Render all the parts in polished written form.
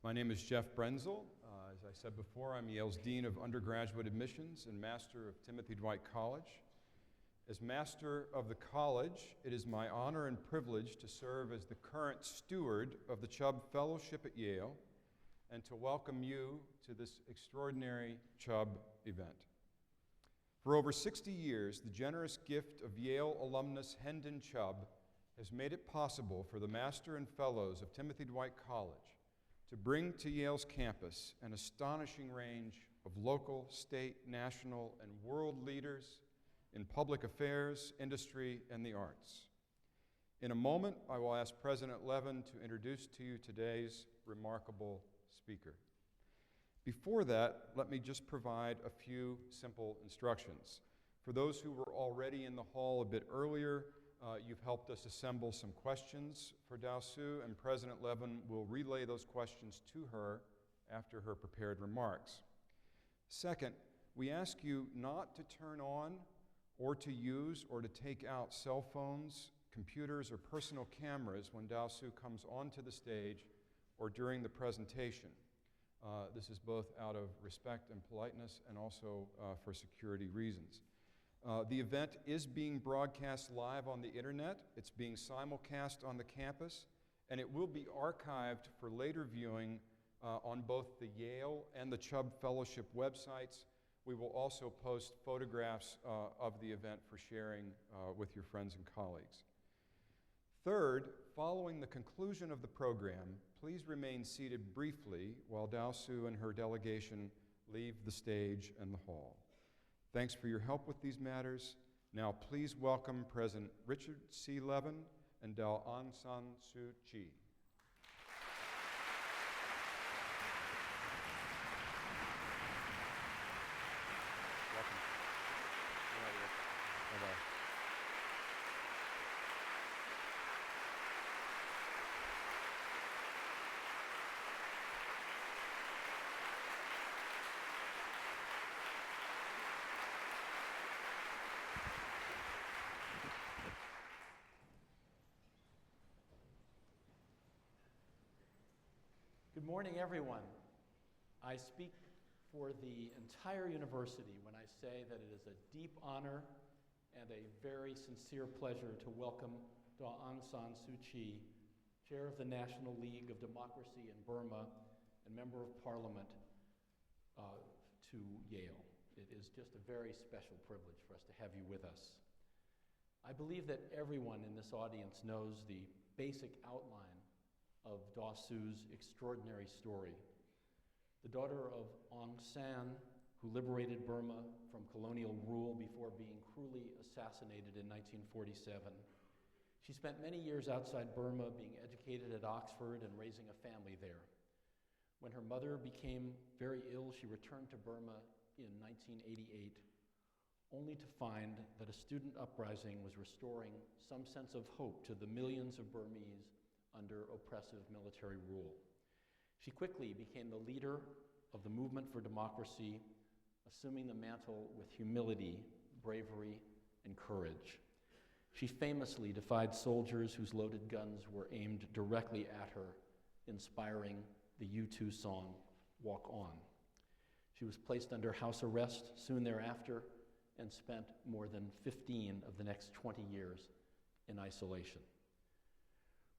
My name is Jeff Brenzel. As I said before, I'm Yale's Dean of Undergraduate Admissions and Master of Timothy Dwight College. As Master of the College, it is my honor and privilege to serve as the current steward of the Chubb Fellowship at Yale and to welcome you to this extraordinary Chubb event. For over 60 years, the generous gift of Yale alumnus Hendon Chubb has made it possible for the Master and Fellows of Timothy Dwight College to bring to Yale's campus an astonishing range of local, state, national, and world leaders in public affairs, industry, and the arts. In a moment, I will ask President Levin to introduce to you today's remarkable speaker. Before that, let me just provide a few simple instructions. For those who were already in the hall a bit earlier, you've helped us assemble some questions for Dao Su, and President Levin will relay those questions to her after her prepared remarks. Second, we ask you not to turn on or to use or to take out cell phones, computers, or personal cameras when Dao Su comes onto the stage or during the presentation. This is both out of respect and politeness and also for security reasons. The event is being broadcast live on the internet. It's being simulcast on the campus, and it will be archived for later viewing on both the Yale and the Chubb Fellowship websites. We will also post photographs of the event for sharing with your friends and colleagues. Third, following the conclusion of the program, please remain seated briefly while Dao Su and her delegation leave the stage and the hall. Thanks for your help with these matters. Now please welcome President Richard C. Levin and Dao Aung San Suu Kyi. Welcome. Bye-bye. Good morning, everyone. I speak for the entire university when I say that it is a deep honor and a very sincere pleasure to welcome Dao Aung San Suu Kyi, Chair of the National League of Democracy in Burma and Member of Parliament, to Yale. It is just a very special privilege for us to have you with us. I believe that everyone in this audience knows the basic outline of Dao Su's extraordinary story. The daughter of Aung San, who liberated Burma from colonial rule before being cruelly assassinated in 1947. She spent many years outside Burma, being educated at Oxford and raising a family there. When her mother became very ill, she returned to Burma in 1988, only to find that a student uprising was restoring some sense of hope to the millions of Burmese under oppressive military rule. She quickly became the leader of the movement for democracy, assuming the mantle with humility, bravery, and courage. She famously defied soldiers whose loaded guns were aimed directly at her, inspiring the U2 song, Walk On. She was placed under house arrest soon thereafter and spent more than 15 of the next 20 years in isolation.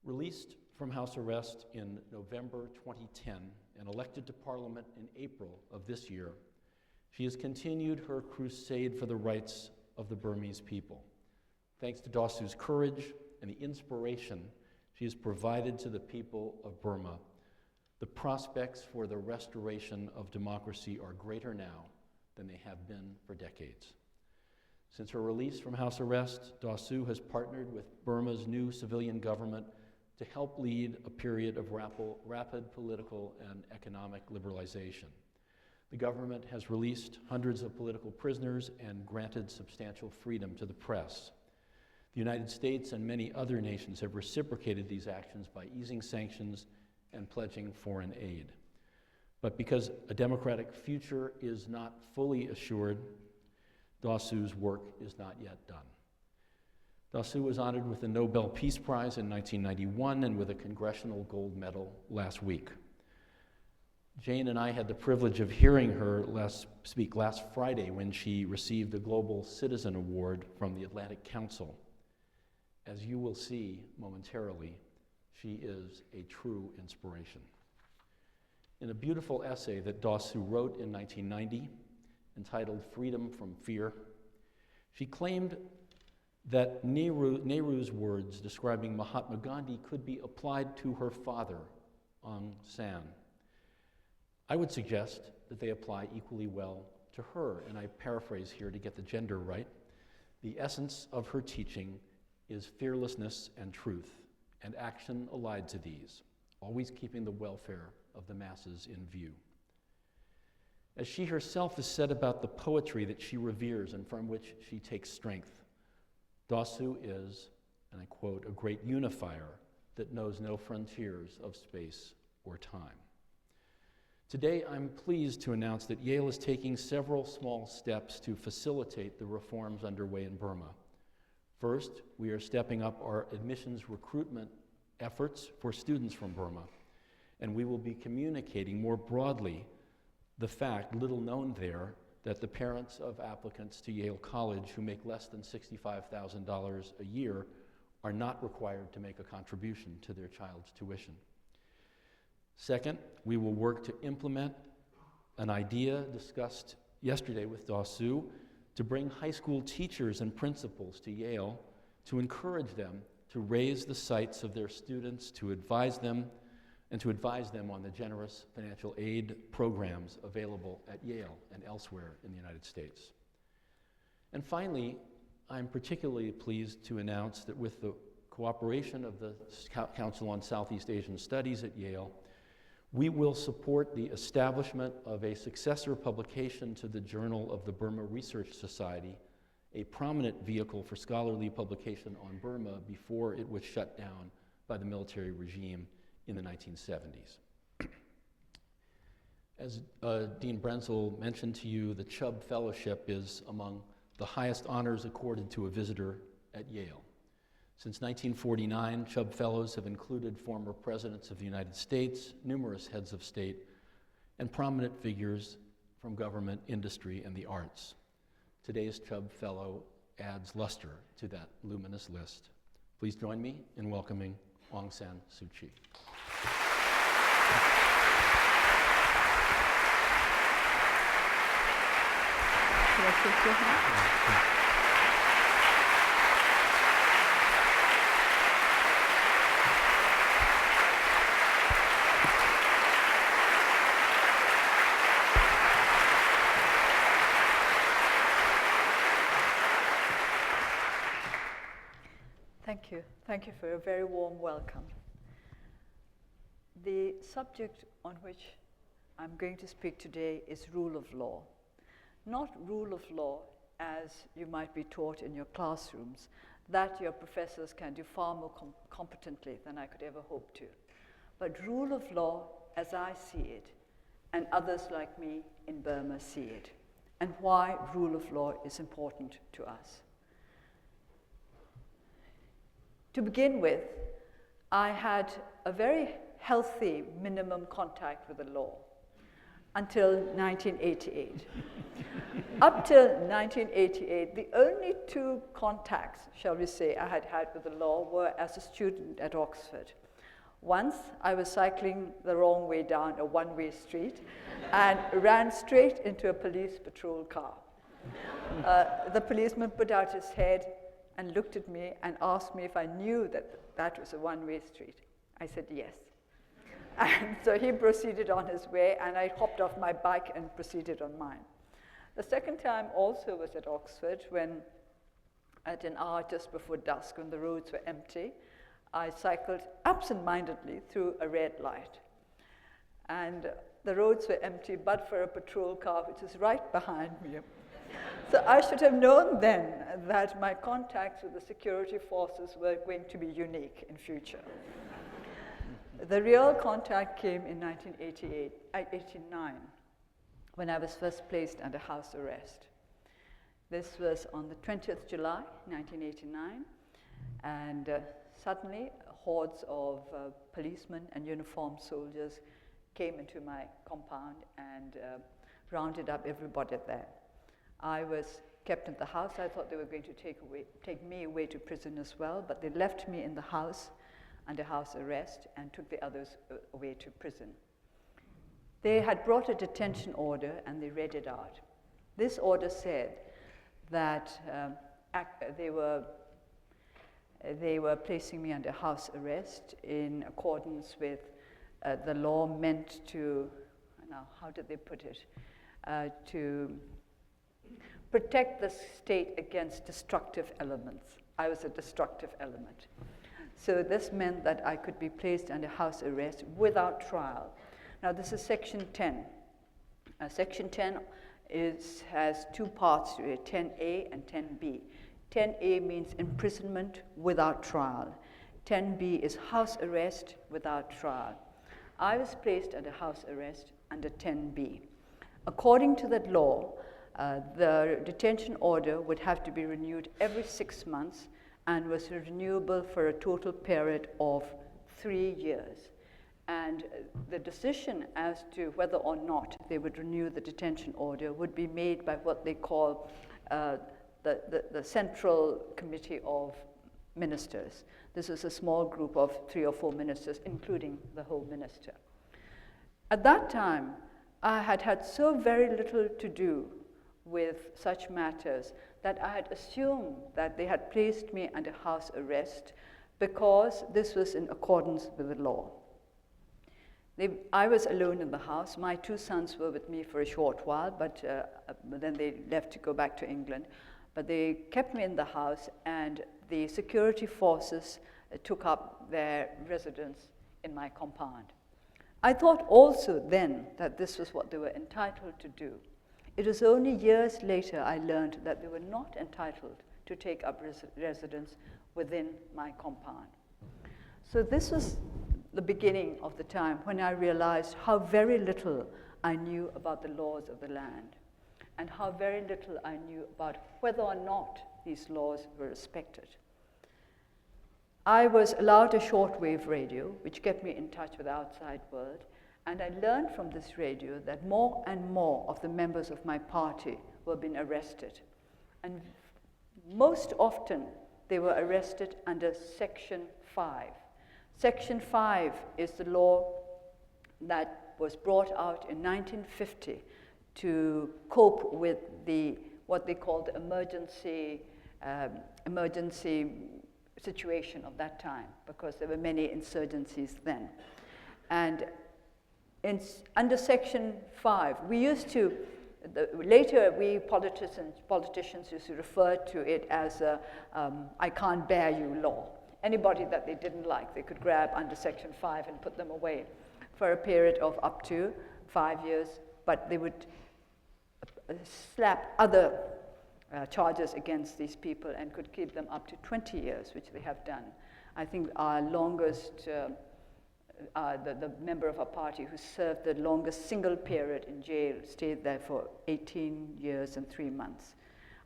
Released from house arrest in November 2010 and elected to Parliament in April of this year, she has continued her crusade for the rights of the Burmese people. Thanks to Dao Su's courage and the inspiration she has provided to the people of Burma, the prospects for the restoration of democracy are greater now than they have been for decades. Since her release from house arrest, Dao Su has partnered with Burma's new civilian government to help lead a period of rapid political and economic liberalization. The government has released hundreds of political prisoners and granted substantial freedom to the press. The United States and many other nations have reciprocated these actions by easing sanctions and pledging foreign aid. But because a democratic future is not fully assured, Dao Su's work is not yet done. Dao Su was honored with the Nobel Peace Prize in 1991 and with a Congressional Gold Medal last week. Jane and I had the privilege of hearing her speak last Friday when she received the Global Citizen Award from the Atlantic Council. As you will see momentarily, she is a true inspiration. In a beautiful essay that Dosu wrote in 1990, entitled Freedom from Fear, she claimed that Nehru's words describing Mahatma Gandhi could be applied to her father, Aung San. I would suggest that they apply equally well to her, and I paraphrase here to get the gender right. The essence of her teaching is fearlessness and truth, and action allied to these, always keeping the welfare of the masses in view. As she herself has said about the poetry that she reveres and from which she takes strength, Dosu is, and I quote, a great unifier that knows no frontiers of space or time. Today, I'm pleased to announce that Yale is taking several small steps to facilitate the reforms underway in Burma. First, we are stepping up our admissions recruitment efforts for students from Burma, and we will be communicating more broadly the fact, little known there, that the parents of applicants to Yale College who make less than $65,000 a year are not required to make a contribution to their child's tuition. Second, we will work to implement an idea discussed yesterday with Dosu to bring high school teachers and principals to Yale to encourage them to raise the sights of their students, to advise them, and to advise them on the generous financial aid programs available at Yale and elsewhere in the United States. And finally, I'm particularly pleased to announce that with the cooperation of the Council on Southeast Asian Studies at Yale, we will support the establishment of a successor publication to the Journal of the Burma Research Society, a prominent vehicle for scholarly publication on Burma before it was shut down by the military regime in the 1970s. As Dean Brenzel mentioned to you, the Chubb Fellowship is among the highest honors accorded to a visitor at Yale. Since 1949, Chubb Fellows have included former presidents of the United States, numerous heads of state, and prominent figures from government, industry, and the arts. Today's Chubb Fellow adds luster to that luminous list. Please join me in welcoming Aung San Suu Kyi. Can I shake your hand? Thank you. Thank you for a very warm welcome. The subject on which I'm going to speak today is rule of law. Not rule of law as you might be taught in your classrooms, that your professors can do far more competently than I could ever hope to. But rule of law as I see it, and others like me in Burma see it, and why rule of law is important to us. To begin with, I had a very healthy minimum contact with the law until 1988. Up till 1988, the only two contacts, shall we say, I had had with the law were as a student at Oxford. Once, I was cycling the wrong way down a one-way street and ran straight into a police patrol car. The policeman put out his head and looked at me and asked me if I knew that that was a one-way street. I said yes. And so he proceeded on his way, and I hopped off my bike and proceeded on mine. The second time also was at Oxford, when at an hour just before dusk, when the roads were empty, I cycled absent-mindedly through a red light. And the roads were empty, but for a patrol car, which was right behind me. So I should have known then that my contacts with the security forces were going to be unique in future. The real contact came in 1989, when I was first placed under house arrest. This was on the 20th July, 1989, and suddenly hordes of policemen and uniformed soldiers came into my compound and rounded up everybody there. I was kept in the house. I thought they were going to take me away to prison as well, but they left me in the house under house arrest and took the others away to prison. They had brought a detention order and they read it out. This order said that they were placing me under house arrest in accordance with the law meant to, now how did they put it, to protect the state against destructive elements. I was a destructive element. So this meant that I could be placed under house arrest without trial. Now this is Section 10. Section 10 has two parts to it, 10A and 10B. 10A means imprisonment without trial. 10B is house arrest without trial. I was placed under house arrest under 10B. According to that law, the detention order would have to be renewed every 6 months and was renewable for a total period of 3 years. And the decision as to whether or not they would renew the detention order would be made by what they call the Central Committee of Ministers. This is a small group of 3 or 4 ministers, including the Home Minister. At that time, I had had so very little to do with such matters that I had assumed that they had placed me under house arrest because this was in accordance with the law. I was alone in the house. My 2 sons were with me for a short while, but then they left to go back to England. But they kept me in the house, and the security forces took up their residence in my compound. I thought also then that this was what they were entitled to do. It was only years later I learned that they were not entitled to take up residence within my compound. So this was the beginning of the time when I realized how very little I knew about the laws of the land and how very little I knew about whether or not these laws were respected. I was allowed a shortwave radio, which kept me in touch with the outside world, and I learned from this radio that more and more of the members of my party were being arrested. And most often, they were arrested under Section 5. Section 5 is the law that was brought out in 1950 to cope with what they called the emergency situation of that time, because there were many insurgencies then. And under Section 5, we used to, later we politicians used to refer to it as a I can't bear you law. Anybody that they didn't like, they could grab under Section 5 and put them away for a period of up to 5 years, but they would slap other charges against these people and could keep them up to 20 years, which they have done. I think our longest, the member of our party who served the longest single period in jail stayed there for 18 years and 3 months,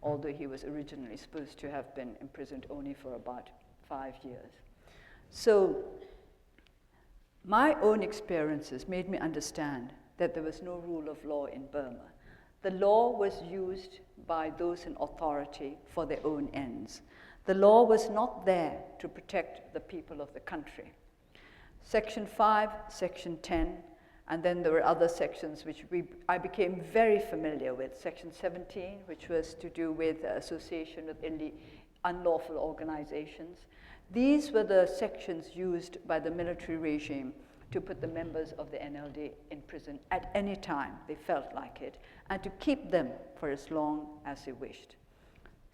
although he was originally supposed to have been imprisoned only for about 5 years. So my own experiences made me understand that there was no rule of law in Burma. The law was used by those in authority for their own ends. The law was not there to protect the people of the country. Section 5, Section 10, and then there were other sections which I became very familiar with. Section 17, which was to do with association with unlawful organizations. These were the sections used by the military regime to put the members of the NLD in prison at any time they felt like it, and to keep them for as long as they wished.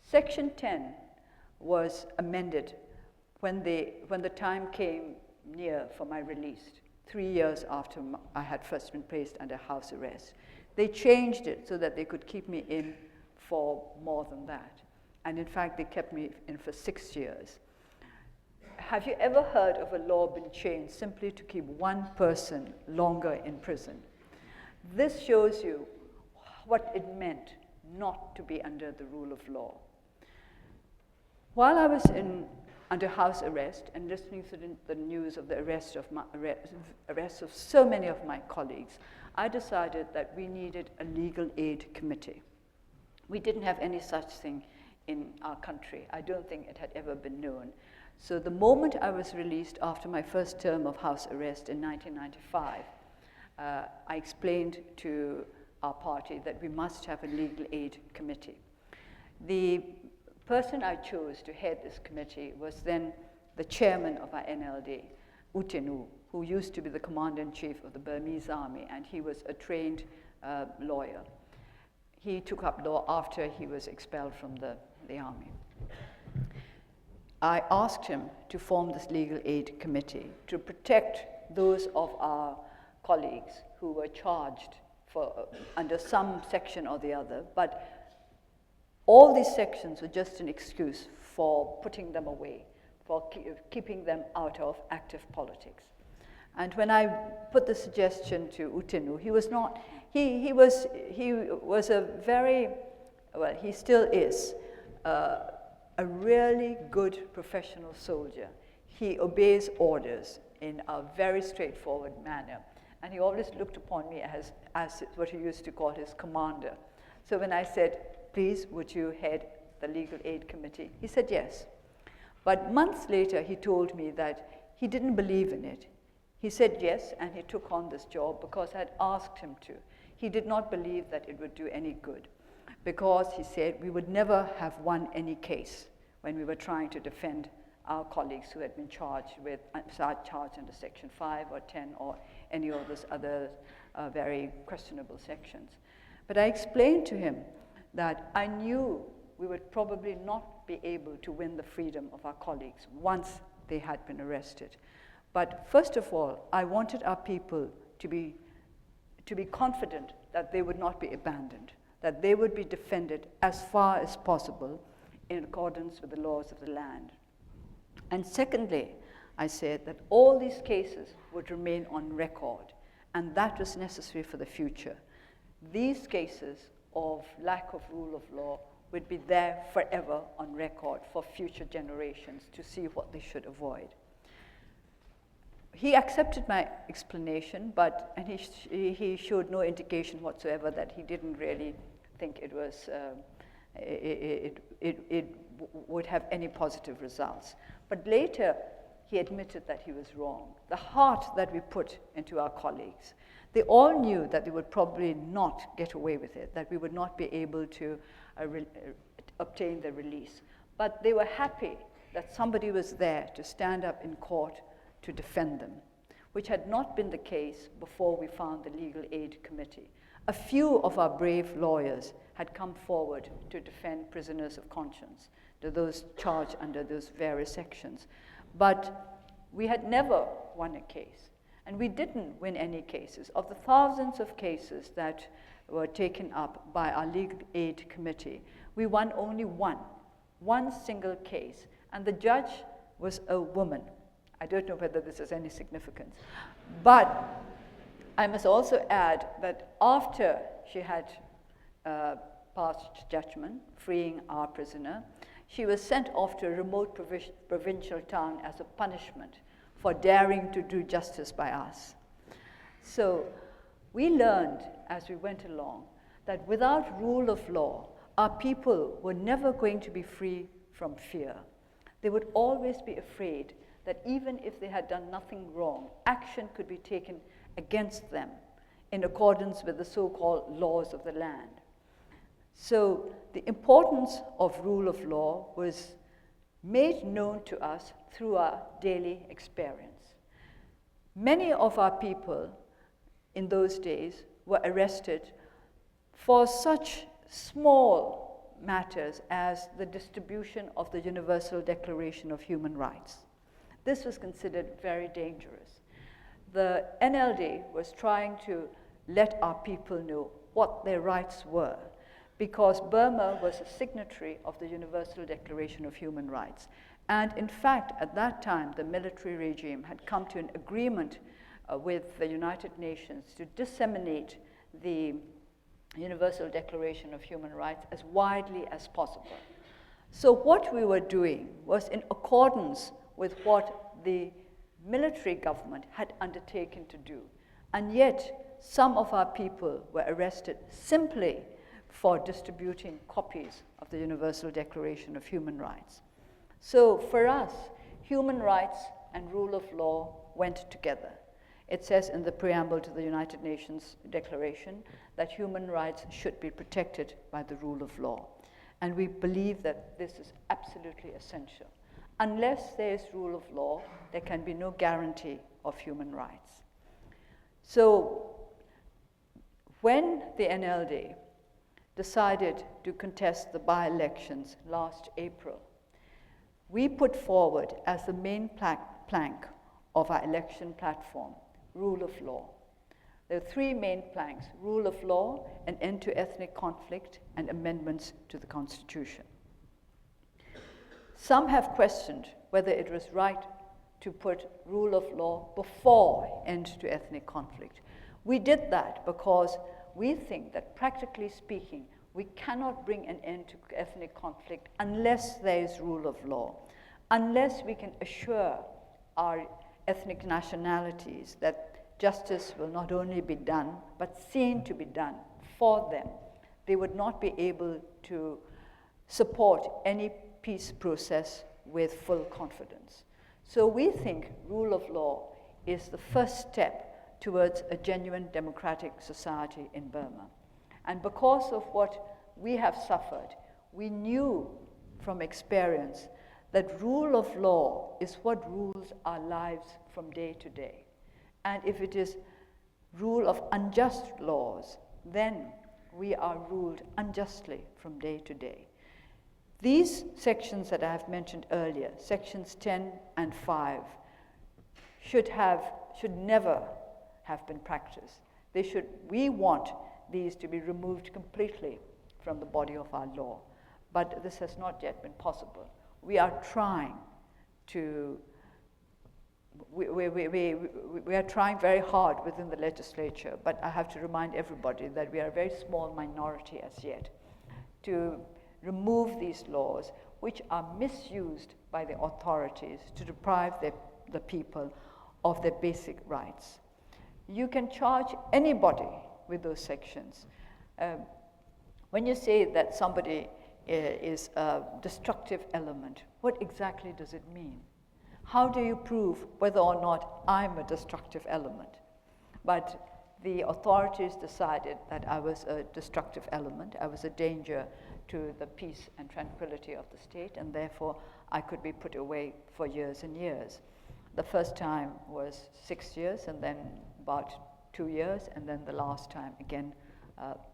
Section 10 was amended when the time came near for my release, 3 years after I had first been placed under house arrest. They changed it so that they could keep me in for more than that. And in fact, they kept me in for 6 years. Have you ever heard of a law being changed simply to keep one person longer in prison? This shows you what it meant not to be under the rule of law. While I was under house arrest and listening to the news of the arrest of so many of my colleagues, I decided that we needed a legal aid committee. We didn't have any such thing in our country. I don't think it had ever been known. So the moment I was released after my first term of house arrest in 1995, I explained to our party that we must have a legal aid committee. The person I chose to head this committee was then the chairman of our NLD, U Tin Oo, who used to be the commander-in-chief of the Burmese army, and he was a trained lawyer. He took up law after he was expelled from the army. I asked him to form this legal aid committee to protect those of our colleagues who were charged for under some section or the other, but all these sections were just an excuse for putting them away, for keeping them out of active politics. And when I put the suggestion to U Tin Oo, he was a very, well, he still is, a really good professional soldier. He obeys orders in a very straightforward manner. And he always looked upon me as what he used to call his commander. So when I said, please, would you head the legal aid committee? He said yes. But months later, he told me that he didn't believe in it. He said yes, and he took on this job because I had asked him to. He did not believe that it would do any good because, he said, we would never have won any case when we were trying to defend our colleagues who had been charged under Section 5 or 10 or any of those other very questionable sections. But I explained to him that I knew we would probably not be able to win the freedom of our colleagues once they had been arrested. But first of all, I wanted our people to be confident that they would not be abandoned, that they would be defended as far as possible in accordance with the laws of the land. And secondly, I said that all these cases would remain on record, and that was necessary for the future. These cases of lack of rule of law would be there forever on record for future generations to see what they should avoid. He accepted my explanation, and he showed no indication whatsoever that he didn't really think it was it would have any positive results. But later, he admitted that he was wrong. The heart that we put into our colleagues, they all knew that they would probably not get away with it, that we would not be able to obtain the release. But they were happy that somebody was there to stand up in court to defend them, which had not been the case before we found the Legal Aid Committee. A few of our brave lawyers had come forward to defend prisoners of conscience, to those charged under those various sections. But we had never won a case, and we didn't win any cases. Of the thousands of cases that were taken up by our Legal Aid Committee, we won only one single case, and the judge was a woman. I don't know whether this has any significance. But I must also add that after she had passed judgment, freeing our prisoner, she was sent off to a remote provincial town as a punishment for daring to do justice by us. So we learned as we went along that without rule of law, our people were never going to be free from fear. They would always be afraid that even if they had done nothing wrong, action could be taken against them in accordance with the so-called laws of the land. So the importance of rule of law was made known to us through our daily experience. Many of our people in those days were arrested for such small matters as the distribution of the Universal Declaration of Human Rights. This was considered very dangerous. The NLD was trying to let our people know what their rights were, because Burma was a signatory of the Universal Declaration of Human Rights. And in fact, at that time, the military regime had come to an agreement with the United Nations to disseminate the Universal Declaration of Human Rights as widely as possible. So what we were doing was in accordance with what the military government had undertaken to do. And yet, some of our people were arrested simply for distributing copies of the Universal Declaration of Human Rights. So for us, human rights and rule of law went together. It says in the preamble to the United Nations Declaration that human rights should be protected by the rule of law. And we believe that this is absolutely essential. Unless there is rule of law, there can be no guarantee of human rights. So when the NLD decided to contest the by-elections last April, we put forward as the main plank of our election platform, rule of law. There are three main planks: rule of law, an end to ethnic conflict, and amendments to the Constitution. Some have questioned whether it was right to put rule of law before end to ethnic conflict. We did that because we think that, practically speaking, we cannot bring an end to ethnic conflict unless there is rule of law, unless we can assure our ethnic nationalities that justice will not only be done, but seen to be done for them. They would not be able to support any peace process with full confidence. So we think rule of law is the first step towards a genuine democratic society in Burma. And because of what we have suffered, we knew from experience that rule of law is what rules our lives from day to day. And if it is rule of unjust laws, then we are ruled unjustly from day to day. These sections that I have mentioned earlier, sections 10 and 5, should never have been practiced. We want these to be removed completely from the body of our law. But this has not yet been possible. We are trying to, we are trying very hard within the legislature, but I have to remind everybody that we are a very small minority as yet, to remove these laws which are misused by the authorities to deprive the people of their basic rights. You can charge anybody with those sections. When you say that somebody is a destructive element, what exactly does it mean? How do you prove whether or not I'm a destructive element? But the authorities decided that I was a destructive element, I was a danger to the peace and tranquility of the state, and therefore I could be put away for years and years. The first time was 6 years, and then about 2 years, and then the last time again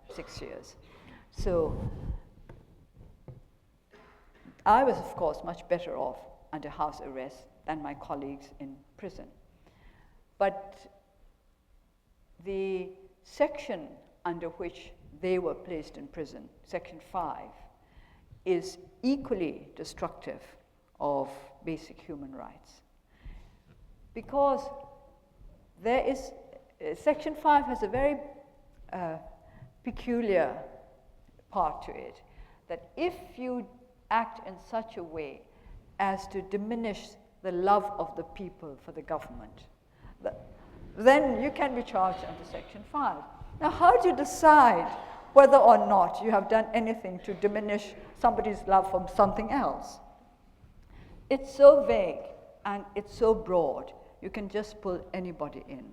6 years. So I was, of course, much better off under house arrest than my colleagues in prison. But the section under which they were placed in prison, section 5, is equally destructive of basic human rights. Because there is, section 5 has a very peculiar part to it, that if you act in such a way as to diminish the love of the people for the government, then you can be charged under section 5. Now, how do you decide whether or not you have done anything to diminish somebody's love for something else? It's so vague and it's so broad, you can just pull anybody in.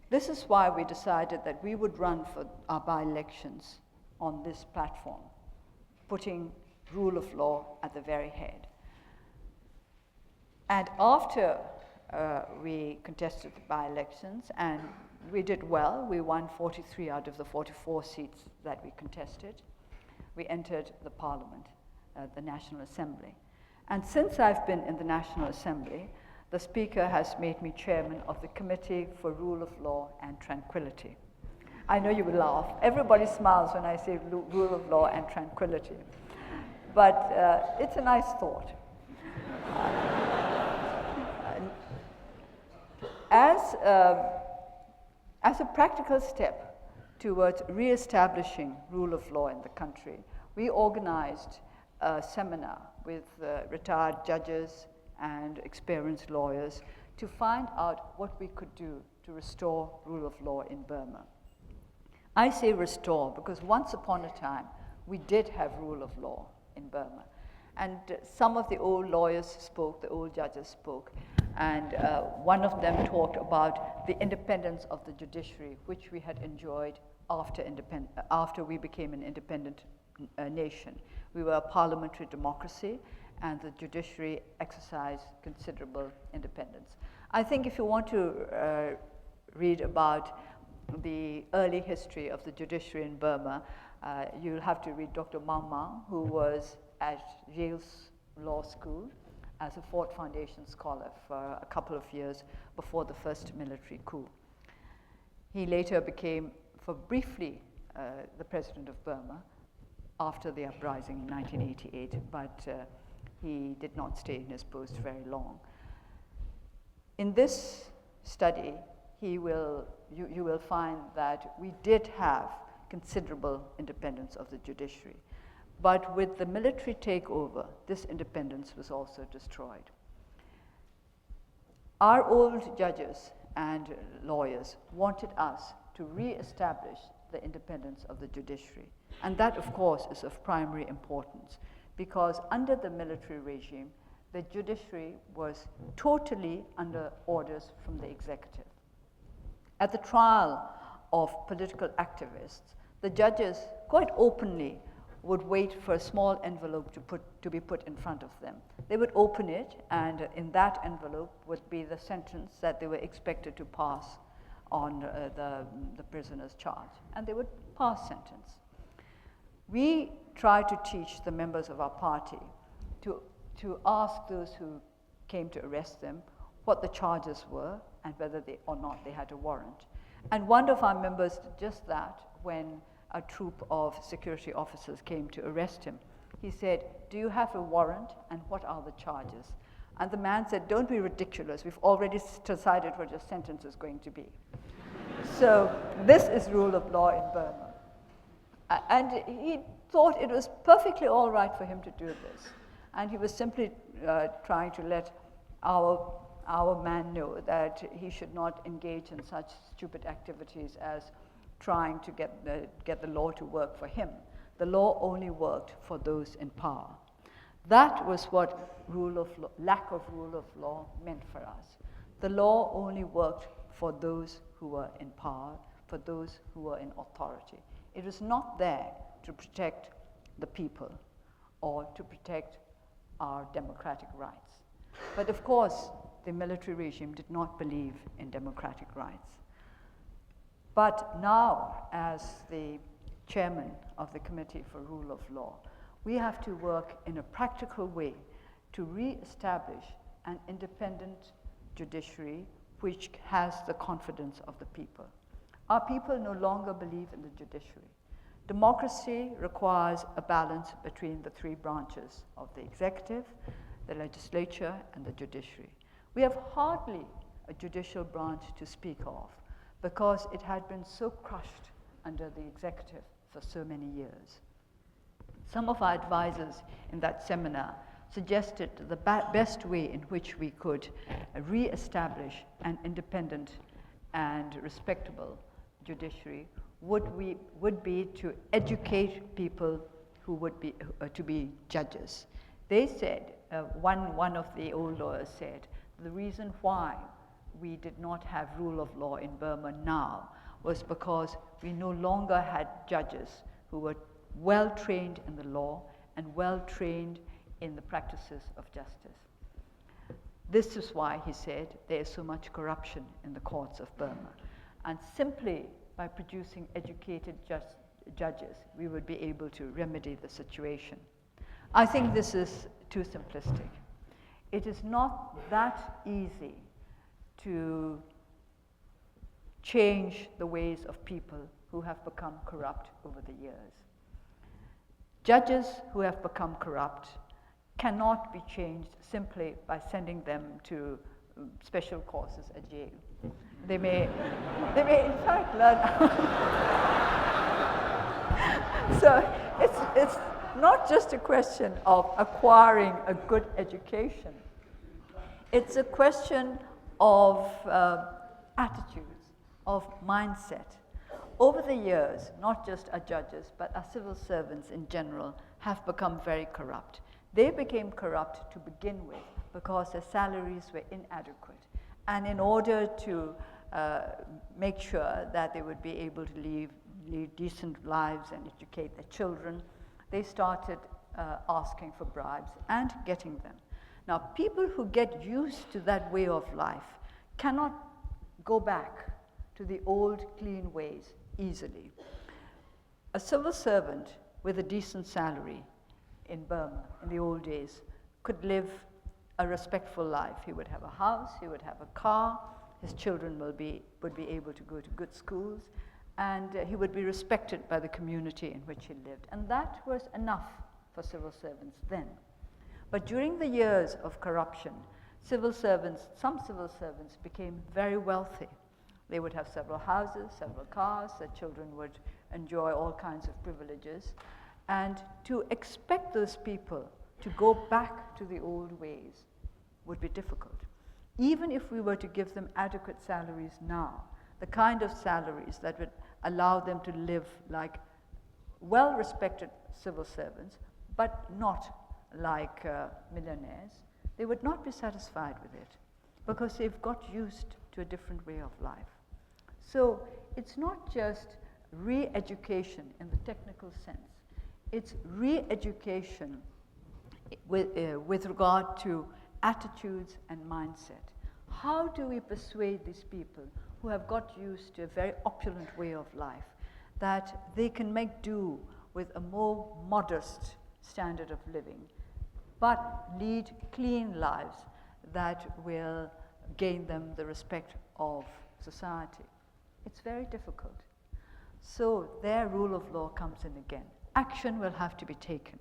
This is why we decided that we would run for our by-elections on this platform, putting rule of law at the very head. And after we contested the by-elections, and we did well, we won 43 out of the 44 seats that we contested. We entered the parliament, the National Assembly. And since I've been in the National Assembly, the Speaker has made me chairman of the Committee for Rule of Law and Tranquility. I know you will laugh. Everybody smiles when I say rule of law and tranquility. But it's a nice thought. As a practical step towards re-establishing rule of law in the country, we organized a seminar with retired judges and experienced lawyers to find out what we could do to restore rule of law in Burma. I say restore because once upon a time, we did have rule of law in Burma. And some of the old lawyers spoke, the old judges spoke, and one of them talked about the independence of the judiciary, which we had enjoyed after we became an independent nation. We were a parliamentary democracy, and the judiciary exercised considerable independence. I think if you want to read about the early history of the judiciary in Burma, you'll have to read Dr. Maung Maung, who was at Yale's law school as a Ford Foundation scholar for a couple of years before the first military coup. He later became, for briefly, the president of Burma after the uprising in 1988, but he did not stay in his post very long. In this study, you will find that we did have considerable independence of the judiciary. But with the military takeover, this independence was also destroyed. Our old judges and lawyers wanted us to re-establish the independence of the judiciary. And that, of course, is of primary importance, because under the military regime, the judiciary was totally under orders from the executive. At the trial of political activists, the judges quite openly would wait for a small envelope to be put in front of them. They would open it, and in that envelope would be the sentence that they were expected to pass on the prisoner's charge, and they would pass sentence. We try to teach the members of our party to ask those who came to arrest them what the charges were and whether they or not they had a warrant. And one of our members did just that when a troop of security officers came to arrest him. He said, "Do you have a warrant, and what are the charges?" And the man said, "Don't be ridiculous. We've already decided what your sentence is going to be." So this is rule of law in Burma. And he thought it was perfectly all right for him to do this. And he was simply trying to let our man know that he should not engage in such stupid activities as trying to get the law to work for him. The law only worked for those in power. That was what lack of rule of law meant for us. The law only worked for those who were in power, for those who were in authority. It was not there to protect the people or to protect our democratic rights. But of course, the military regime did not believe in democratic rights. But now, as the chairman of the Committee for Rule of Law, we have to work in a practical way to re-establish an independent judiciary which has the confidence of the people. Our people no longer believe in the judiciary. Democracy requires a balance between the three branches of the executive, the legislature, and the judiciary. We have hardly a judicial branch to speak of because it had been so crushed under the executive for so many years. Some of our advisors in that seminar suggested the best way in which we could re-establish an independent and respectable judiciary would be to educate people who would be to be judges. They said, one of the old lawyers said, the reason why we did not have rule of law in Burma now was because we no longer had judges who were well trained in the law and well trained in the practices of justice. This is why, he said, there is so much corruption in the courts of Burma. And simply by producing educated judges, we would be able to remedy the situation. I think this is too simplistic. It is not that easy to change the ways of people who have become corrupt over the years. Judges who have become corrupt cannot be changed simply by sending them to special courses at Yale. They may in fact learn. So not just a question of acquiring a good education. It's a question of attitudes, of mindset. Over the years, not just our judges, but our civil servants in general have become very corrupt. They became corrupt to begin with because their salaries were inadequate. And in order to make sure that they would be able to lead decent lives and educate their children, they started asking for bribes and getting them. Now, people who get used to that way of life cannot go back to the old clean ways easily. A civil servant with a decent salary in Burma in the old days could live a respectful life. He would have a house, he would have a car, his children would be able to go to good schools, and he would be respected by the community in which he lived. And that was enough for civil servants then. But during the years of corruption, some civil servants became very wealthy. They would have several houses, several cars, their children would enjoy all kinds of privileges. And to expect those people to go back to the old ways would be difficult. Even if we were to give them adequate salaries now, the kind of salaries that would allow them to live like well-respected civil servants, but not like millionaires, they would not be satisfied with it because they've got used to a different way of life. So it's not just re-education in the technical sense. It's re-education with regard to attitudes and mindset. How do we persuade these people who have got used to a very opulent way of life that they can make do with a more modest standard of living, but lead clean lives that will gain them the respect of society? It's very difficult. So their rule of law comes in again. Action will have to be taken.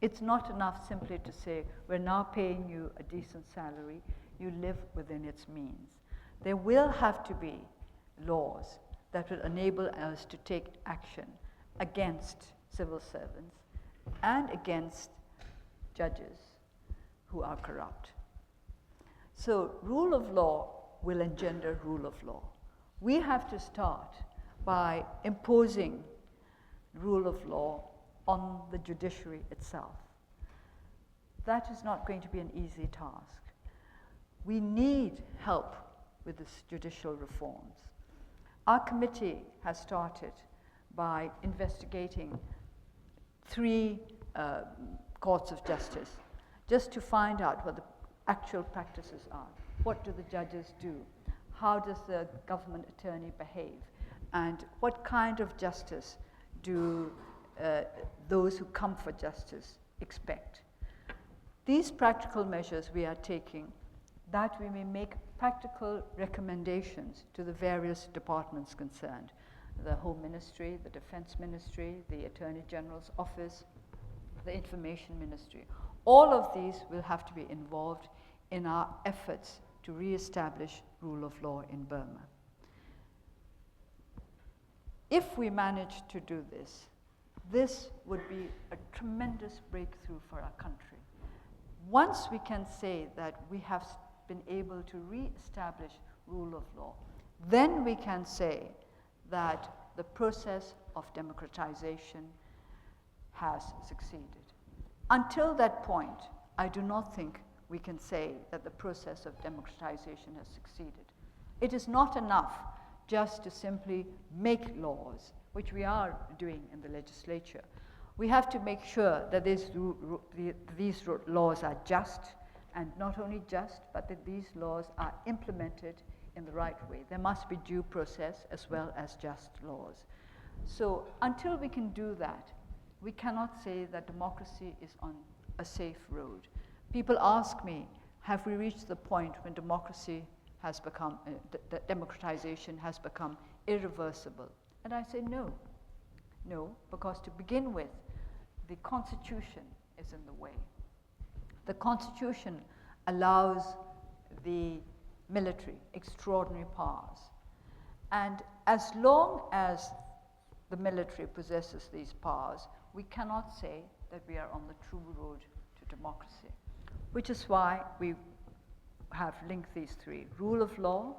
It's not enough simply to say, we're now paying you a decent salary, you live within its means. There will have to be laws that will enable us to take action against civil servants and against judges who are corrupt. So rule of law will engender rule of law. We have to start by imposing rule of law on the judiciary itself. That is not going to be an easy task. We need help with these judicial reforms. Our committee has started by investigating 3 courts of justice just to find out what the actual practices are. What do the judges do? How does the government attorney behave? And what kind of justice do those who come for justice expect? These practical measures we are taking, that we may make practical recommendations to the various departments concerned, the Home Ministry, the Defense Ministry, the Attorney General's Office, the Information Ministry. All of these will have to be involved in our efforts to re-establish rule of law in Burma. If we manage to do this, this would be a tremendous breakthrough for our country. Once we can say that we have been able to re-establish rule of law, then we can say that the process of democratization has succeeded. Until that point, I do not think we can say that the process of democratization has succeeded. It is not enough just to simply make laws, which we are doing in the legislature. We have to make sure that these laws are just, and not only just, but that these laws are implemented in the right way. There must be due process as well as just laws. So until we can do that, we cannot say that democracy is on a safe road. People ask me, have we reached the point when democracy has become, democratization has become irreversible? And I say no. No, because to begin with, the Constitution is in the way. The Constitution allows the military extraordinary powers. And as long as the military possesses these powers, we cannot say that we are on the true road to democracy, which is why we have linked these three: rule of law,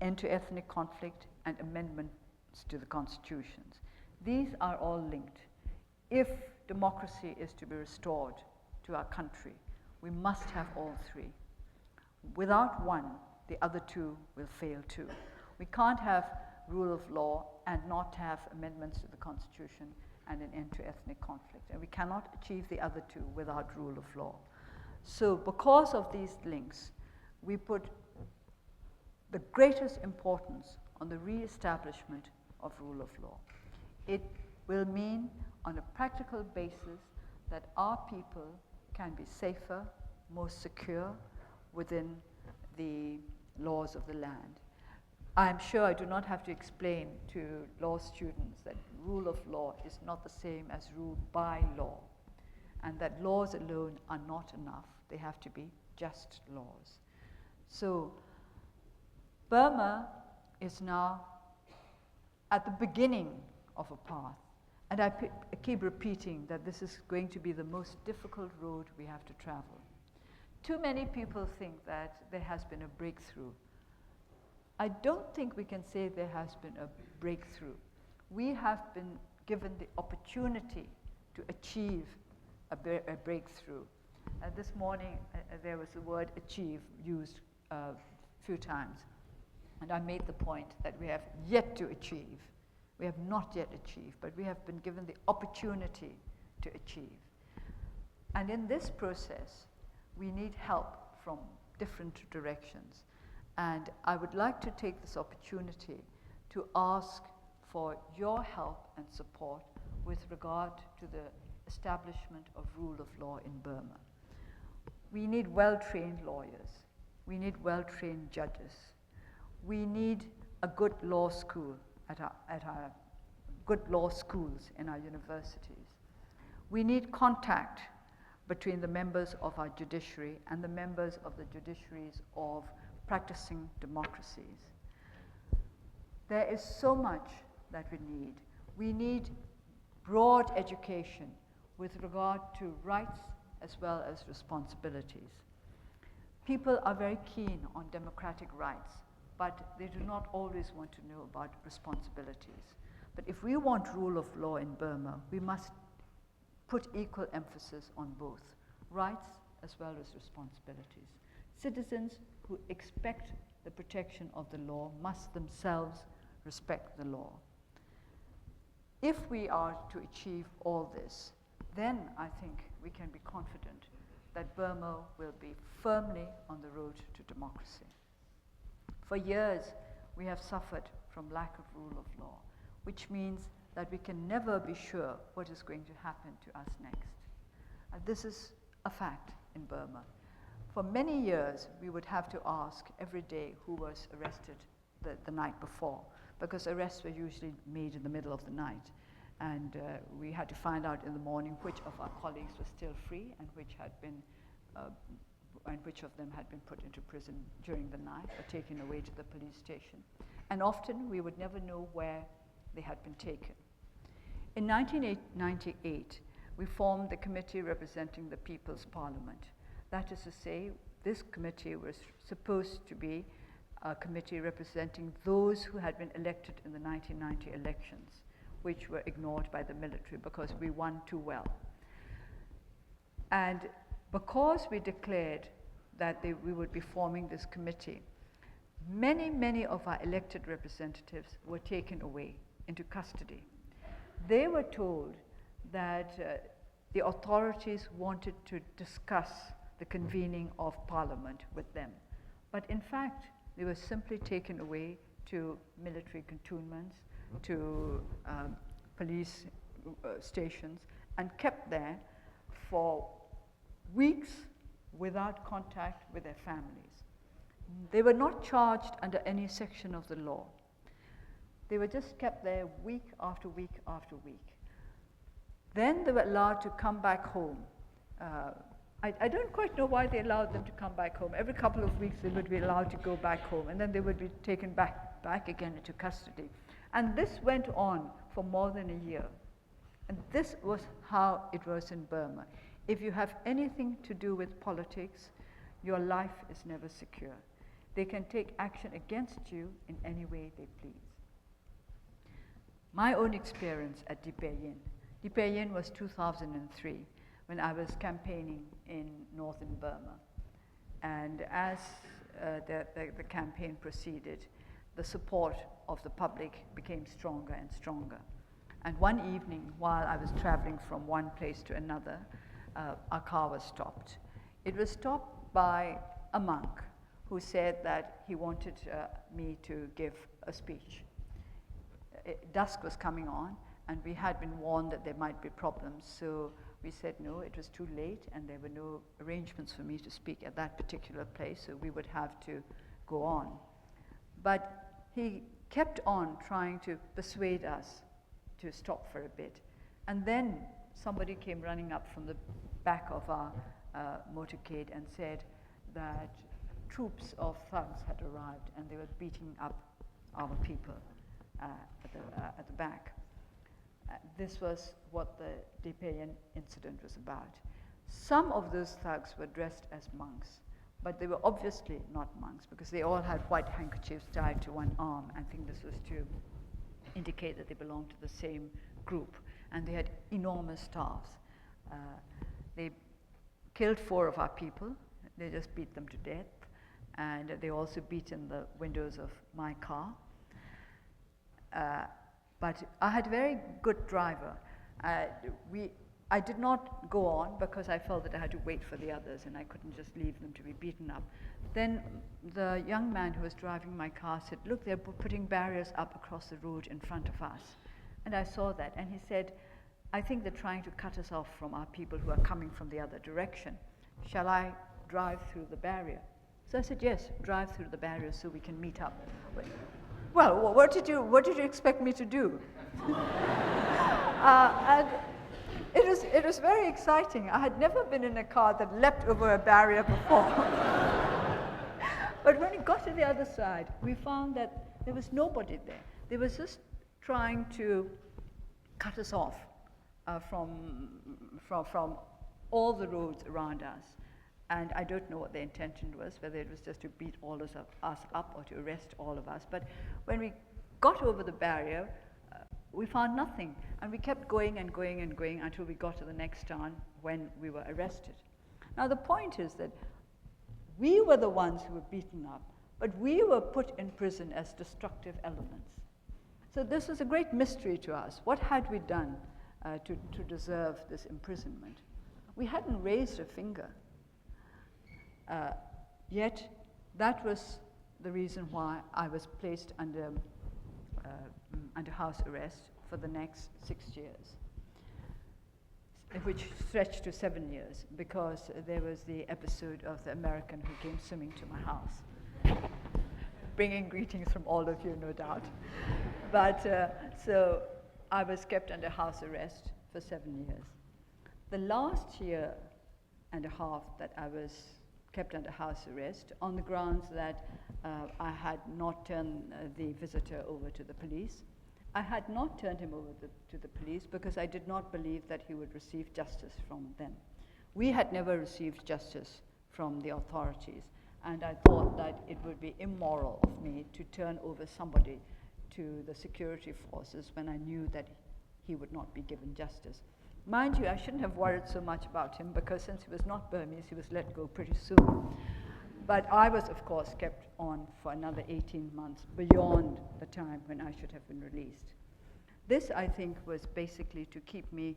end to ethnic conflict, and amendments to the constitutions. These are all linked. If democracy is to be restored to our country, we must have all three. Without one, the other two will fail too. We can't have rule of law and not have amendments to the Constitution and an end to ethnic conflict. And we cannot achieve the other two without rule of law. So because of these links, we put the greatest importance on the re-establishment of rule of law. It will mean, on a practical basis, that our people can be safer, more secure within the laws of the land. I'm sure I do not have to explain to law students that rule of law is not the same as rule by law, and that laws alone are not enough. They have to be just laws. So Burma is now at the beginning of a path, and I keep repeating that this is going to be the most difficult road we have to travel. Too many people think that there has been a breakthrough. I don't think we can say there has been a breakthrough. We have been given the opportunity to achieve a breakthrough. This morning, there was the word achieve used a few times. And I made the point that we have yet to achieve. We have not yet achieved, but we have been given the opportunity to achieve. And in this process, we need help from different directions. And I would like to take this opportunity to ask for your help and support with regard to the establishment of rule of law in Burma. We need well-trained lawyers. We need well-trained judges. We need a good law school at our good law schools in our universities. We need contact between the members of our judiciary and the members of the judiciaries of practicing democracies. There is so much that we need. We need broad education with regard to rights as well as responsibilities. People are very keen on democratic rights, but they do not always want to know about responsibilities. But if we want rule of law in Burma, we must put equal emphasis on both rights as well as responsibilities. Citizens who expect the protection of the law must themselves respect the law. If we are to achieve all this, then I think we can be confident that Burma will be firmly on the road to democracy. For years, we have suffered from lack of rule of law, which means that we can never be sure what is going to happen to us next. This is a fact in Burma. For many years, we would have to ask every day who was arrested the night before, because arrests were usually made in the middle of the night. And we had to find out in the morning which of our colleagues were still free and which of them had been put into prison during the night or taken away to the police station. And often we would never know where they had been taken. In 1998, we formed the committee representing the People's Parliament. That is to say, this committee was supposed to be a committee representing those who had been elected in the 1990 elections, which were ignored by the military because we won too well. And because we declared that we would be forming this committee, many of our elected representatives were taken away into custody. They were told that the authorities wanted to discuss the convening of parliament with them. But in fact, they were simply taken away to military cantonments, to police stations, and kept there for weeks without contact with their families. They were not charged under any section of the law. They were just kept there week after week after week. Then they were allowed to come back home. I don't quite know why they allowed them to come back home. Every couple of weeks they would be allowed to go back home, and then they would be taken back again into custody. And this went on for more than a year. And this was how it was in Burma. If you have anything to do with politics, your life is never secure. They can take action against you in any way they please. My own experience at Dipay Yin was 2003, when I was campaigning in northern Burma. And as the campaign proceeded, the support of the public became stronger and stronger. And one evening, while I was traveling from one place to another, our car was stopped. It was stopped by a monk who said that he wanted me to give a speech. Dusk was coming on, and we had been warned that there might be problems, so we said no, it was too late, and there were no arrangements for me to speak at that particular place, so we would have to go on. But he kept on trying to persuade us to stop for a bit. And then somebody came running up from the back of our motorcade and said that troops of thugs had arrived and they were beating up our people at the back. This was what the Dipay Yin incident was about. Some of those thugs were dressed as monks, but they were obviously not monks because they all had white handkerchiefs tied to one arm. I think this was to indicate that they belonged to the same group, and they had enormous staffs. They killed 4 of our people. They just beat them to death, and they also beat in the windows of my car. But I had a very good driver. I did not go on because I felt that I had to wait for the others and I couldn't just leave them to be beaten up. Then the young man who was driving my car said, "Look, they're putting barriers up across the road in front of us." And I saw that, and he said, "I think they're trying to cut us off from our people who are coming from the other direction. Shall I drive through the barrier?" So I said, "Yes, drive through the barrier so we can meet up." Well, what did you expect me to do? And it was very exciting. I had never been in a car that leapt over a barrier before. But when we got to the other side, we found that there was nobody there. They were just trying to cut us off from all the roads around us. And I don't know what their intention was, whether it was just to beat all of us up or to arrest all of us. But when we got over the barrier, we found nothing. And we kept going and going and going until we got to the next town when we were arrested. Now the point is that we were the ones who were beaten up, but we were put in prison as destructive elements. So this was a great mystery to us. What had we done to deserve this imprisonment? We hadn't raised a finger. Yet that was the reason why I was placed under house arrest for the next 6 years, which stretched to 7 years, because there was the episode of the American who came swimming to my house, bringing greetings from all of you, no doubt. But so I was kept under house arrest for 7 years. The last year and a half that I was kept under house arrest on the grounds that I had not turned the visitor over to the police. I had not turned him over to the police because I did not believe that he would receive justice from them. We had never received justice from the authorities, and I thought that it would be immoral of me to turn over somebody to the security forces when I knew that he would not be given justice. Mind you, I shouldn't have worried so much about him because since he was not Burmese, he was let go pretty soon. But I was, of course, kept on for another 18 months beyond the time when I should have been released. This, I think, was basically to keep me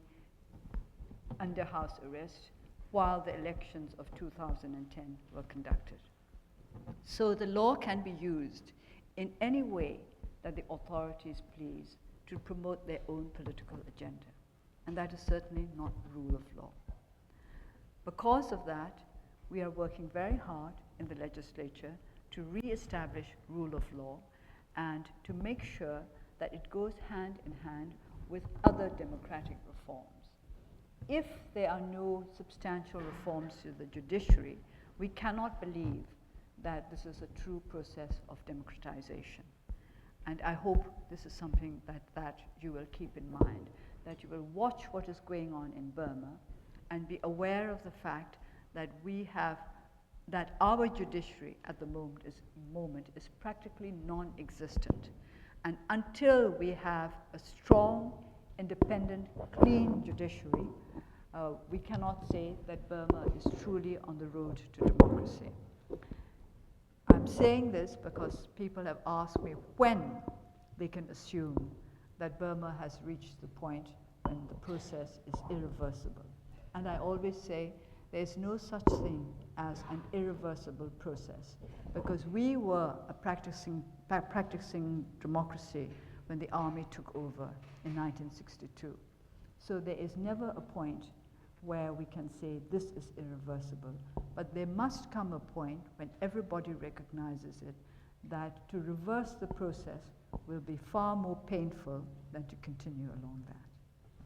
under house arrest while the elections of 2010 were conducted. So the law can be used in any way that the authorities please to promote their own political agenda. And that is certainly not rule of law. Because of that, we are working very hard in the legislature to re-establish rule of law and to make sure that it goes hand in hand with other democratic reforms. If there are no substantial reforms to the judiciary, we cannot believe that this is a true process of democratization. And I hope this is something that you will keep in mind, that you will watch what is going on in Burma and be aware of the fact that that our judiciary at the moment is practically non-existent. And until we have a strong, independent, clean judiciary, we cannot say that Burma is truly on the road to democracy. I'm saying this because people have asked me when they can assume that Burma has reached the point when the process is irreversible. And I always say there's no such thing as an irreversible process, because we were practicing democracy when the army took over in 1962. So there is never a point where we can say this is irreversible, but there must come a point when everybody recognizes it, that to reverse the process will be far more painful than to continue along that.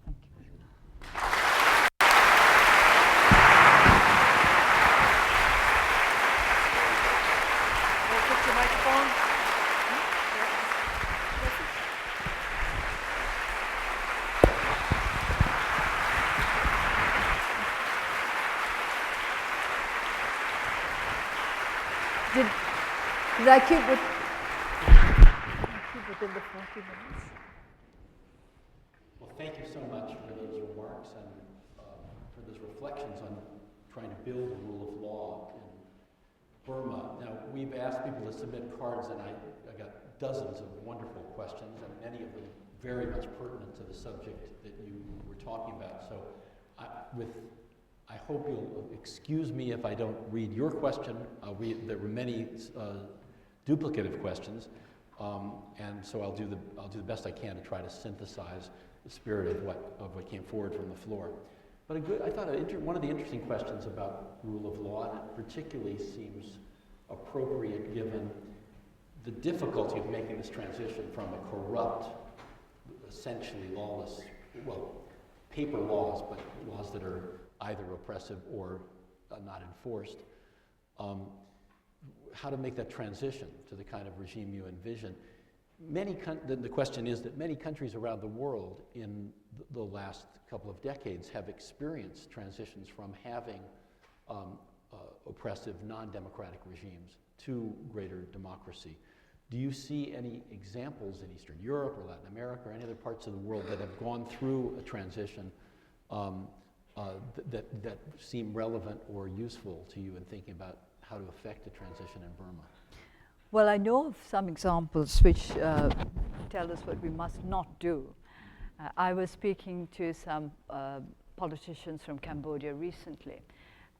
Thank you. Put your microphone. Did I keep within the 40 minutes? Well, thank you so much for those remarks and for those reflections on trying to build the rule of law in Burma. Now, we've asked people to submit cards, and I got dozens of wonderful questions, and many of them very much pertinent to the subject that you were talking about. So I hope you'll excuse me if I don't read your question. There were many duplicative questions, and so I'll do the best I can to try to synthesize the spirit of what came forward from the floor. But I thought one of the interesting questions about rule of law, and it particularly seems appropriate given the difficulty of making this transition from a corrupt, essentially lawless, well, paper laws, but laws that are either oppressive or not enforced, how to make that transition to the kind of regime you envision. The question is that many countries around the world in the last couple of decades have experienced transitions from having oppressive, non-democratic regimes to greater democracy. Do you see any examples in Eastern Europe or Latin America or any other parts of the world that have gone through a transition that seem relevant or useful to you in thinking about how to affect a transition in Burma? Well, I know of some examples which tell us what we must not do. I was speaking to some politicians from Cambodia recently,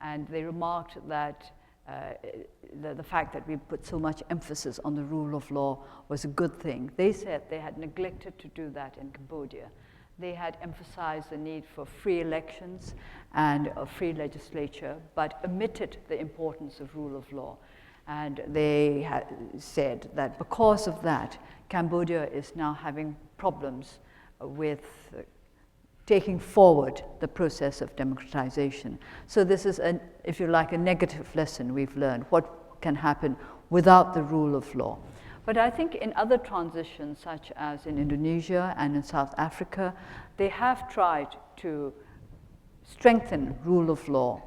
and they remarked that the fact that we put so much emphasis on the rule of law was a good thing. They said they had neglected to do that in Cambodia. They had emphasized the need for free elections and a free legislature, but omitted the importance of rule of law. And they had said that because of that, Cambodia is now having problems with taking forward the process of democratization. So this is, if you like, a negative lesson we've learned, what can happen without the rule of law. But I think in other transitions, such as in Indonesia and in South Africa, they have tried to strengthen rule of law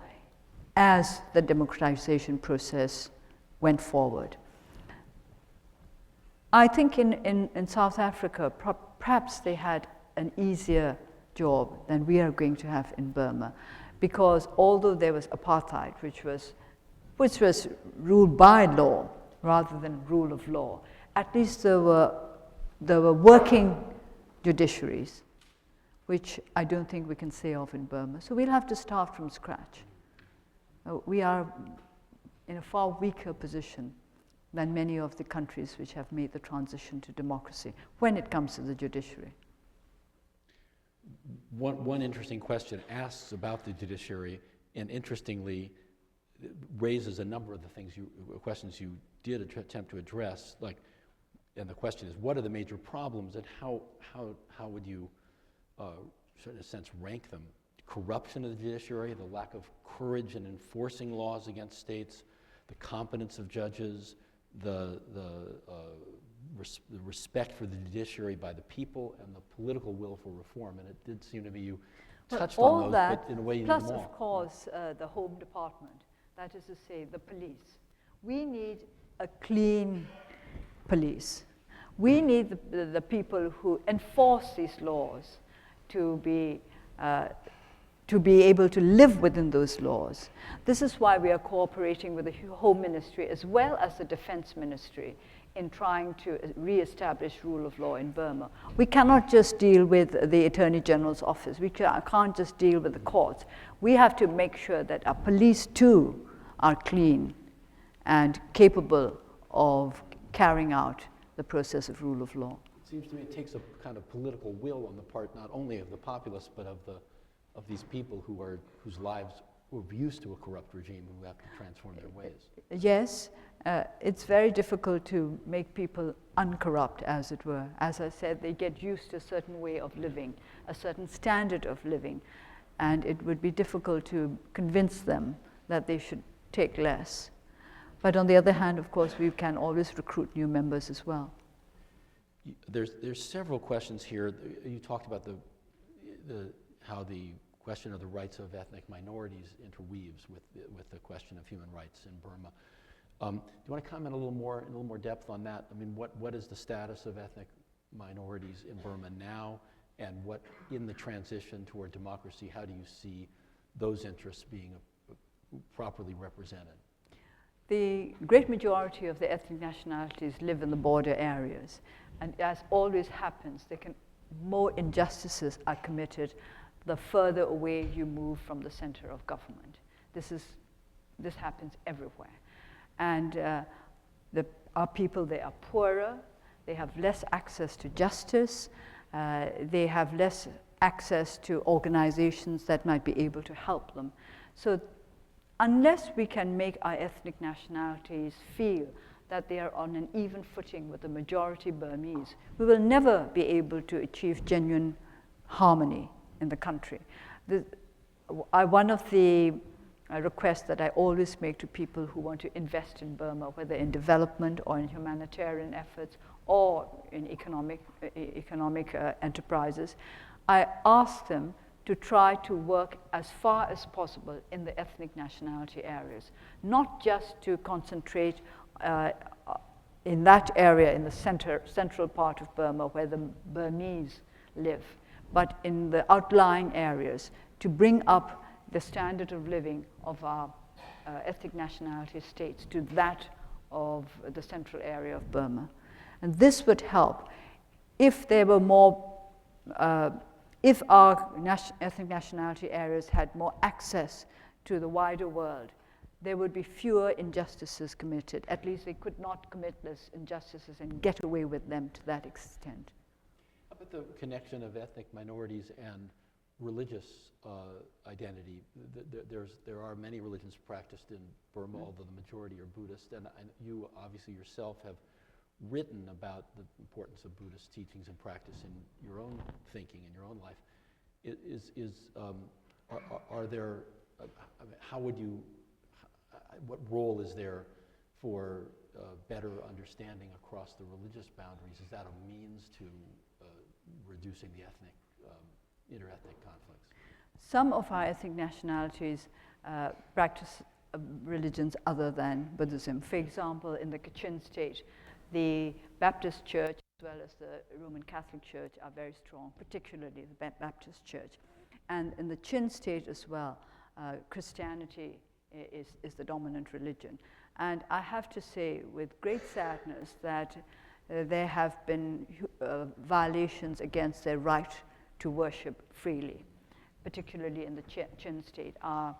as the democratization process went forward. I think in South Africa, perhaps they had an easier job than we are going to have in Burma, because although there was apartheid, which was ruled by law rather than rule of law, at least there were working judiciaries, which I don't think we can say of in Burma. So we'll have to start from scratch. We are in a far weaker position than many of the countries which have made the transition to democracy when it comes to the judiciary. One interesting question asks about the judiciary, and interestingly raises a number of the questions you did attempt to address. And the question is, what are the major problems, and how would you, in a sense, rank them? Corruption of the judiciary, the lack of courage in enforcing laws against states, the competence of judges, the the respect for the judiciary by the people and the political will for reform. And it did seem to me you touched on those, but in a way you plus, need more. of course, the Home Department, that is to say, the police. We need a clean police. We need the people who enforce these laws to be able to live within those laws. This is why we are cooperating with the Home Ministry as well as the Defense Ministry in trying to re-establish rule of law in Burma. We cannot just deal with the Attorney General's office. We can't just deal with the courts. We have to make sure that our police too are clean and capable of carrying out the process of rule of law. It seems to me it takes a kind of political will on the part not only of the populace but of these people whose lives were used to a corrupt regime who have to transform their ways. Yes, it's very difficult to make people uncorrupt, as it were. As I said, they get used to a certain way of living, a certain standard of living, and it would be difficult to convince them that they should take less. But on the other hand, of course, we can always recruit new members as well. There's several questions here. You talked about how the question of the rights of ethnic minorities interweaves with the question of human rights in Burma. Do you want to comment in a little more depth on that? I mean, what is the status of ethnic minorities in Burma now, and what in the transition toward democracy? How do you see those interests being properly represented? The great majority of the ethnic nationalities live in the border areas, and as always happens, more injustices are committed the further away you move from the center of government. This happens everywhere. And our people, they are poorer, they have less access to justice, they have less access to organizations that might be able to help them. So unless we can make our ethnic nationalities feel that they are on an even footing with the majority Burmese, we will never be able to achieve genuine harmony in the country. One of the requests that I always make to people who want to invest in Burma, whether in development or in humanitarian efforts or in economic enterprises, I ask them to try to work as far as possible in the ethnic nationality areas, not just to concentrate in that area, in the central part of Burma where the Burmese live, but in the outlying areas to bring up the standard of living of our ethnic nationality states to that of the central area of Burma. And this would help if there were more, if our ethnic nationality areas had more access to the wider world, there would be fewer injustices committed. At least they could not commit those injustices and get away with them to that extent. How about the connection of ethnic minorities and religious identity? There are many religions practiced in Burma, although the majority are Buddhist, and you obviously yourself have written about the importance of Buddhist teachings and practice in your own thinking, in your own life. What role is there for better understanding across the religious boundaries? Is that a means to reducing the interethnic conflicts? Some of our ethnic nationalities practice religions other than Buddhism. For example, in the Kachin state, the Baptist Church as well as the Roman Catholic Church are very strong, particularly the Baptist Church. And in the Chin state as well, Christianity is the dominant religion. And I have to say with great sadness that there have been violations against their right to worship freely, particularly in the Chin state. Our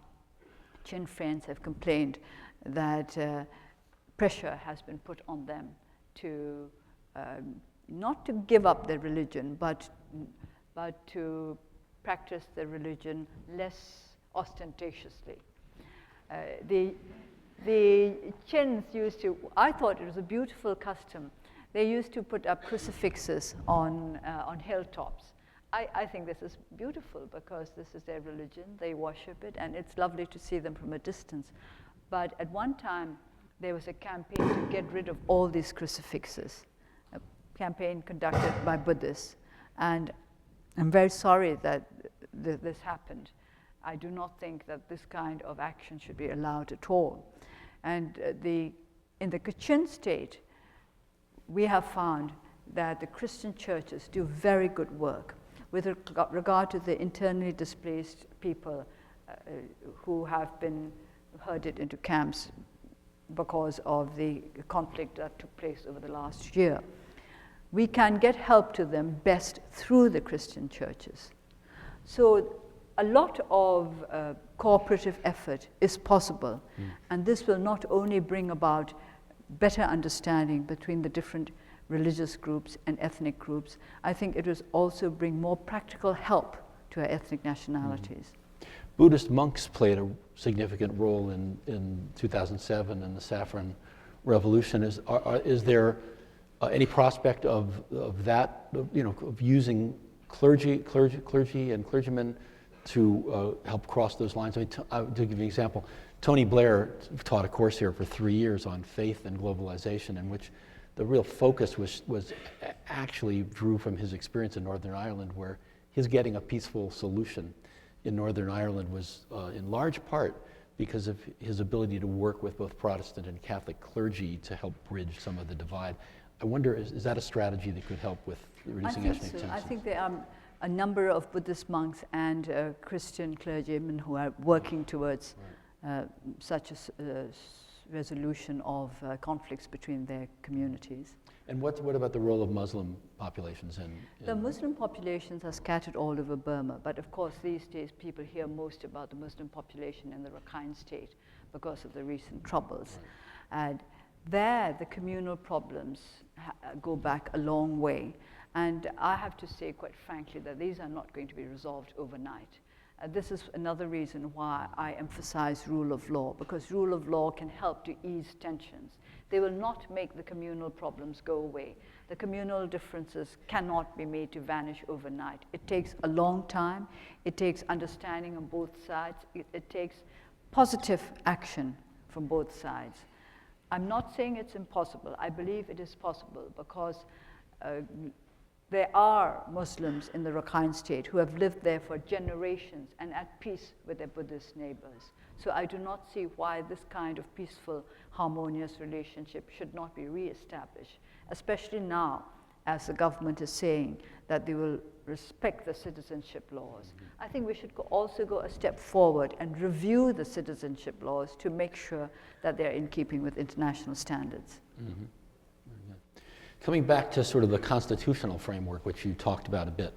Chin friends have complained that pressure has been put on them to not to give up their religion, but to practice their religion less ostentatiously. The Chins used to, I thought it was a beautiful custom. They used to put up crucifixes on hilltops. I think this is beautiful because this is their religion, they worship it, and it's lovely to see them from a distance. But at one time, there was a campaign to get rid of all these crucifixes. campaign conducted by Buddhists. And I'm very sorry that this happened. I do not think that this kind of action should be allowed at all. And in the Kachin state, we have found that the Christian churches do very good work with regard to the internally displaced people who have been herded into camps because of the conflict that took place over the last year. We can get help to them best through the Christian churches. So a lot of cooperative effort is possible, and this will not only bring about better understanding between the different religious groups and ethnic groups, I think it will also bring more practical help to our ethnic nationalities. Buddhist monks played a significant role in 2007 in the Saffron Revolution. Is there any prospect of that, of using clergy and clergymen to help cross those lines? I mean, to give you an example, Tony Blair taught a course here for 3 years on faith and globalization, in which the real focus was actually drew from his experience in Northern Ireland, where his getting a peaceful solution in Northern Ireland was in large part because of his ability to work with both Protestant and Catholic clergy to help bridge some of the divide. I wonder, is that a strategy that could help with reducing ethnic tensions? I think there are a number of Buddhist monks and Christian clergymen who are working towards such a resolution of conflicts between their communities. And what about the role of Muslim populations in The Muslim populations are scattered all over Burma, but of course these days people hear most about the Muslim population in the Rakhine state because of the recent troubles. Right. And there the communal problems go back a long way. And I have to say quite frankly that these are not going to be resolved overnight. This is another reason why I emphasize rule of law, because rule of law can help to ease tensions. They will not make the communal problems go away. The communal differences cannot be made to vanish overnight. It takes a long time. It takes understanding on both sides. It takes positive action from both sides. I'm not saying it's impossible. I believe it is possible because there are Muslims in the Rakhine state who have lived there for generations and at peace with their Buddhist neighbors. So I do not see why this kind of peaceful, harmonious relationship should not be re-established, especially now as the government is saying that they will respect the citizenship laws. I think we should also go a step forward and review the citizenship laws to make sure that they're in keeping with international standards. Mm-hmm. Coming back to sort of the constitutional framework, which you talked about a bit,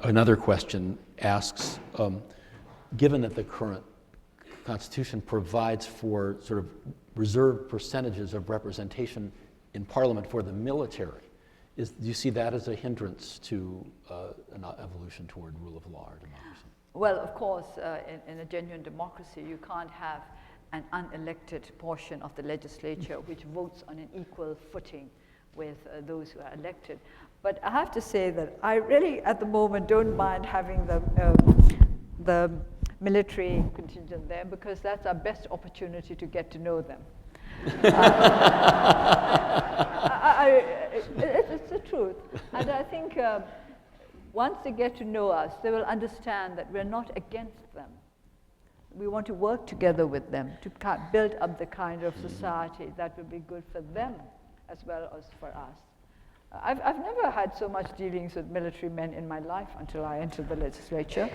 another question asks, given that the current Constitution provides for sort of reserved percentages of representation in Parliament for the military, do you see that as a hindrance to an evolution toward rule of law or democracy? Well, of course, in a genuine democracy, you can't have an unelected portion of the legislature which votes on an equal footing with those who are elected. But I have to say that I really, at the moment, don't mind having the military contingent there, because that's our best opportunity to get to know them. It's the truth. And I think once they get to know us, they will understand that we're not against them. We want to work together with them to build up the kind of society that will be good for them as well as for us. I've never had so much dealings with military men in my life until I entered the legislature.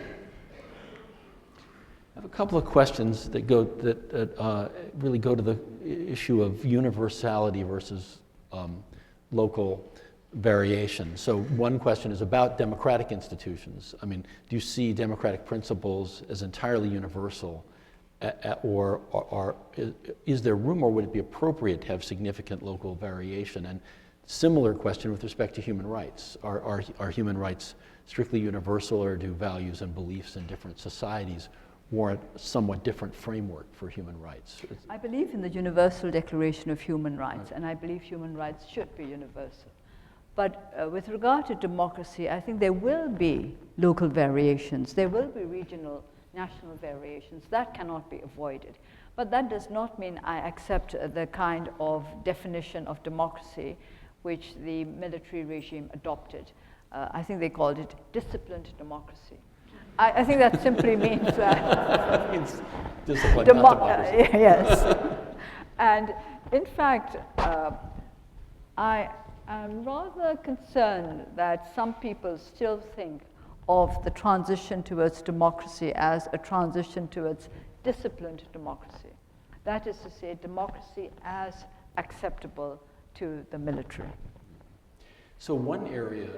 I have a couple of questions that really go to the issue of universality versus local variation. So one question is about democratic institutions. I mean, do you see democratic principles as entirely universal, or is there room, or would it be appropriate to have significant local variation? And similar question with respect to human rights. Are human rights strictly universal, or do values and beliefs in different societies warrant a somewhat different framework for human rights? I believe in the Universal Declaration of Human Rights, and I believe human rights should be universal. But with regard to democracy, I think there will be local variations. There will be regional, national variations. That cannot be avoided. But that does not mean I accept the kind of definition of democracy which the military regime adopted. I think they called it disciplined democracy. I think that simply means that... It means discipline, not democracy. Yes. And in fact, I am rather concerned that some people still think of the transition towards democracy as a transition towards disciplined democracy. That is to say, democracy as acceptable to the military. So one area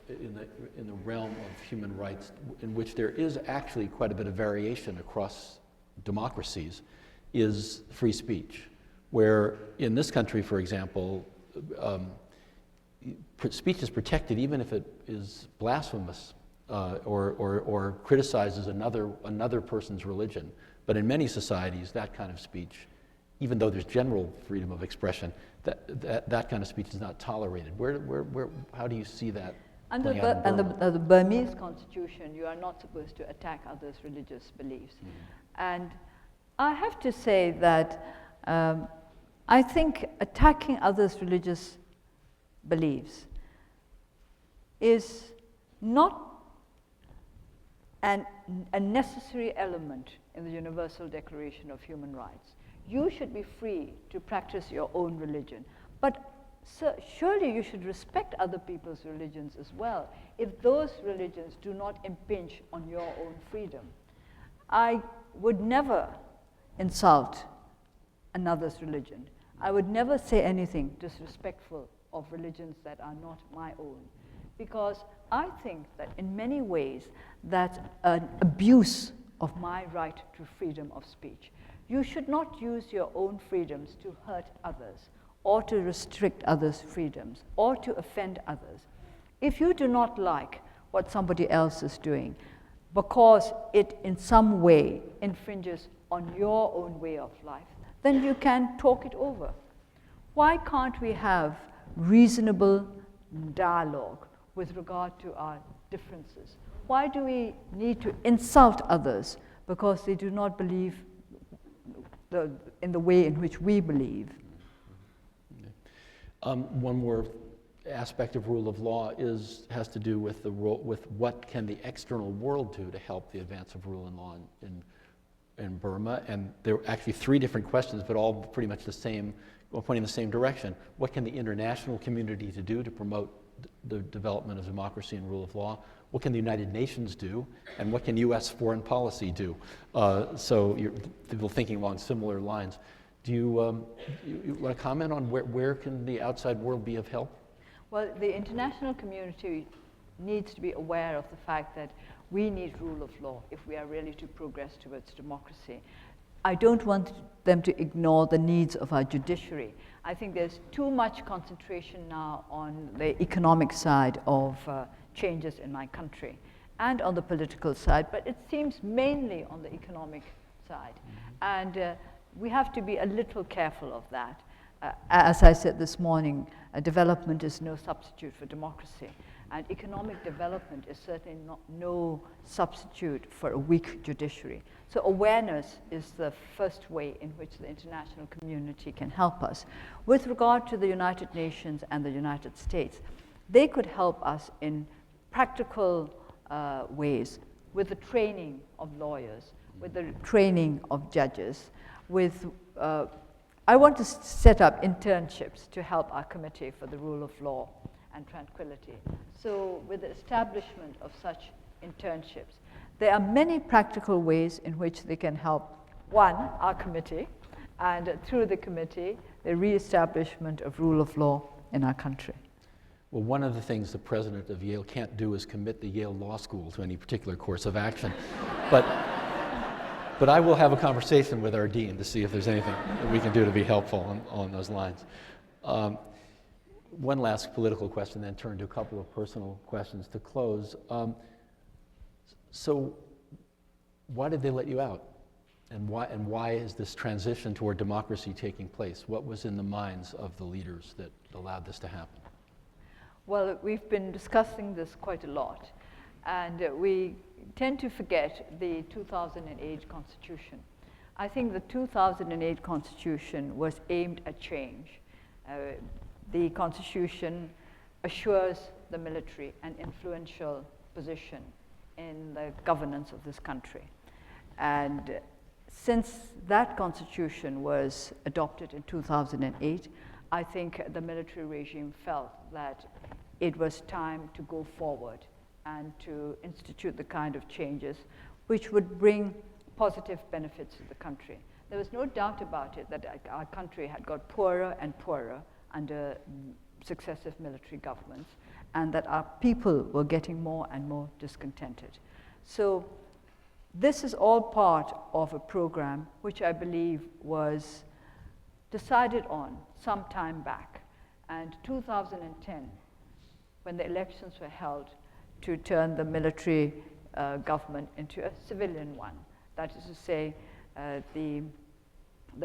in the realm of human rights in which there is actually quite a bit of variation across democracies is free speech, where in this country, for example, speech is protected even if it is blasphemous or criticizes another person's religion. But in many societies, that kind of speech, even though there's general freedom of expression, that kind of speech is not tolerated. How do you see that? Under the Burmese constitution, you are not supposed to attack others' religious beliefs. And I have to say that I think attacking others' religious beliefs is not a necessary element in the Universal Declaration of Human Rights. You should be free to practice your own religion, but surely you should respect other people's religions as well, if those religions do not impinge on your own freedom. I would never insult another's religion. I would never say anything disrespectful of religions that are not my own, because I think that in many ways that's an abuse of my right to freedom of speech. You should not use your own freedoms to hurt others, or to restrict others' freedoms, or to offend others. If you do not like what somebody else is doing, because it in some way infringes on your own way of life, then you can talk it over. Why can't we have reasonable dialogue with regard to our differences? Why do we need to insult others because they do not believe in the way in which we believe? One more aspect of rule of law has to do with with what can the external world do to help the advance of rule of law in Burma. And there are actually three different questions, but all pretty much the same, pointing in the same direction. What can the international community do to promote the development of democracy and rule of law? What can the United Nations do? And what can U.S. foreign policy do? So you're thinking along similar lines. Do you want to comment on where can the outside world be of help? Well, the international community needs to be aware of the fact that we need rule of law if we are really to progress towards democracy. I don't want them to ignore the needs of our judiciary. I think there's too much concentration now on the economic side of changes in my country and on the political side, but it seems mainly on the economic side. And we have to be a little careful of that. As I said this morning, development is no substitute for democracy. And economic development is certainly no substitute for a weak judiciary. So awareness is the first way in which the international community can help us. With regard to the United Nations and the United States, they could help us in practical ways with the training of lawyers, with the training of judges, I want to set up internships to help our Committee for the Rule of Law and Tranquility. So with the establishment of such internships, there are many practical ways in which they can help, one, our committee, and through the committee, the reestablishment of rule of law in our country. Well, one of the things the president of Yale can't do is commit the Yale Law School to any particular course of action. But I will have a conversation with our dean to see if there's anything that we can do to be helpful on those lines. One last political question, then turn to a couple of personal questions to close. So why did they let you out? And why is this transition toward democracy taking place? What was in the minds of the leaders that allowed this to happen? Well, we've been discussing this quite a lot, and we tend to forget the 2008 Constitution. I think the 2008 Constitution was aimed at change. the Constitution assures the military an influential position in the governance of this country. And since that Constitution was adopted in 2008, I think the military regime felt that it was time to go forward and to institute the kind of changes which would bring positive benefits to the country. There was no doubt about it that our country had got poorer and poorer under successive military governments, and that our people were getting more and more discontented. So this is all part of a program which I believe was decided on some time back. And 2010, when the elections were held to turn the military government into a civilian one, that is to say, the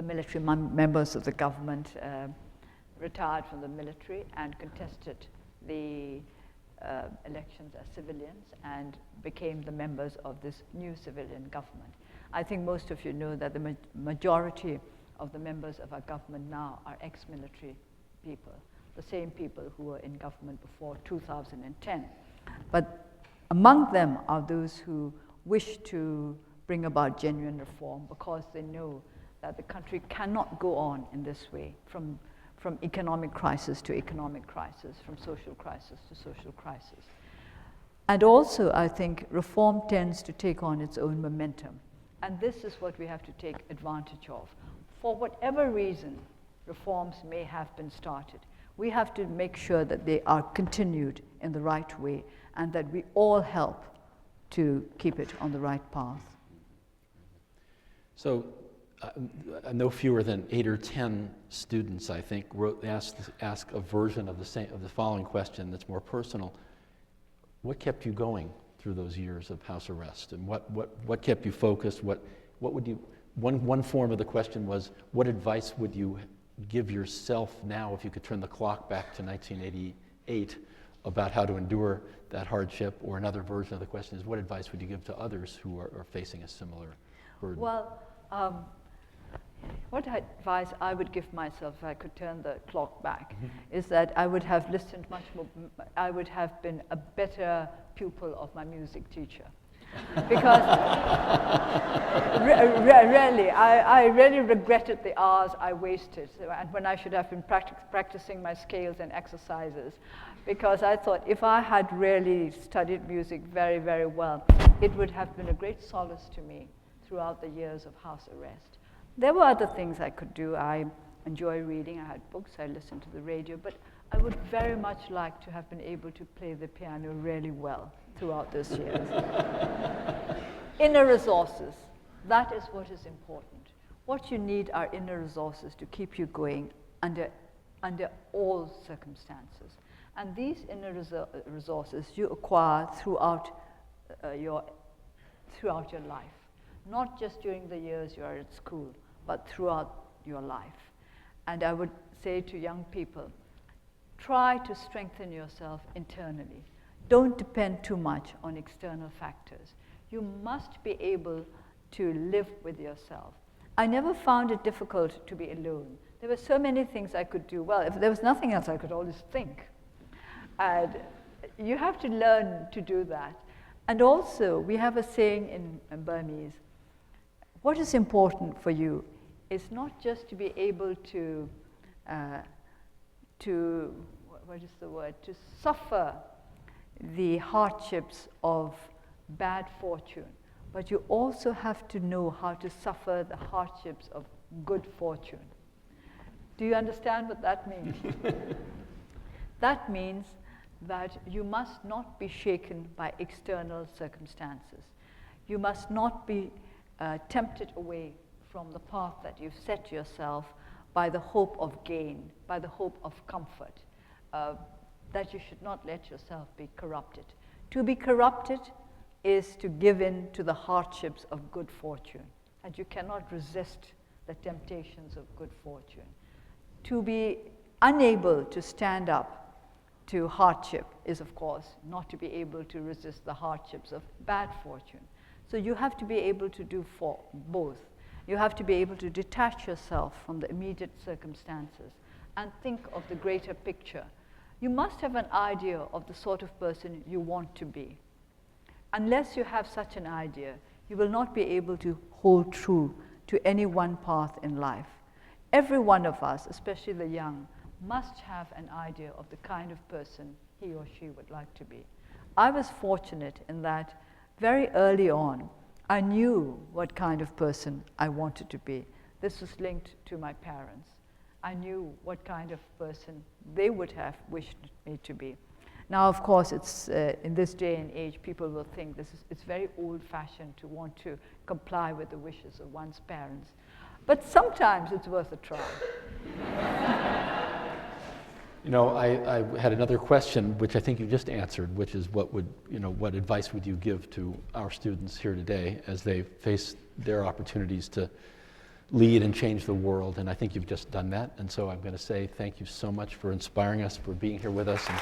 military members of the government retired from the military and contested the elections as civilians and became the members of this new civilian government. I think most of you know that the majority of the members of our government now are ex-military people, the same people who were in government before 2010. But among them are those who wish to bring about genuine reform because they know that the country cannot go on in this way, from economic crisis to economic crisis, from social crisis to social crisis. And also, I think reform tends to take on its own momentum. And this is what we have to take advantage of. For whatever reason reforms may have been started, we have to make sure that they are continued in the right way and that we all help to keep it on the right path. So, no fewer than 8 or 10 students, I think, asked a version of the following question that's more personal. What kept you going through those years of house arrest, and what kept you focused? What would you? One form of the question was, what advice would you give yourself now if you could turn the clock back to 1988 about how to endure that hardship? Or another version of the question is, what advice would you give to others who are facing a similar burden? Well, what advice I would give myself if I could turn the clock back is that I would have listened much more, I would have been a better pupil of my music teacher. Because really, I really regretted the hours I wasted, and when I should have been practicing my scales and exercises, because I thought if I had really studied music very, very well, it would have been a great solace to me throughout the years of house arrest. There were other things I could do. I enjoy reading. I had books. I listened to the radio. But I would very much like to have been able to play the piano really well throughout those years. Inner resources. That is what is important. What you need are inner resources to keep you going under all circumstances. And these inner resources you acquire throughout your life. Not just during the years you are at school, but throughout your life. And I would say to young people, try to strengthen yourself internally. Don't depend too much on external factors. You must be able to live with yourself. I never found it difficult to be alone. There were so many things I could do. Well, if there was nothing else, I could always think. And you have to learn to do that. And also, we have a saying in Burmese, what is important for you is not just to be able to suffer the hardships of bad fortune, but you also have to know how to suffer the hardships of good fortune. Do you understand what that means? That means that you must not be shaken by external circumstances. You must not be tempted away from the path that you've set yourself by the hope of gain, by the hope of comfort, that you should not let yourself be corrupted. To be corrupted is to give in to the hardships of good fortune, and you cannot resist the temptations of good fortune. To be unable to stand up to hardship is, of course, not to be able to resist the hardships of bad fortune. So you have to be able to do both. You have to be able to detach yourself from the immediate circumstances and think of the greater picture, you must have an idea of the sort of person you want to be. Unless you have such an idea, you will not be able to hold true to any one path in life. Every one of us, especially the young, must have an idea of the kind of person he or she would like to be. I was fortunate in that very early on, I knew what kind of person I wanted to be. This was linked to my parents. I knew what kind of person they would have wished me to be. Now, of course, it's in this day and age, people will think it's very old-fashioned to want to comply with the wishes of one's parents. But sometimes it's worth a try. You know, I had another question, which I think you just answered, which is what advice would you give to our students here today as they face their opportunities to lead and change the world? And I think you've just done that. And so I'm going to say thank you so much for inspiring us, for being here with us. And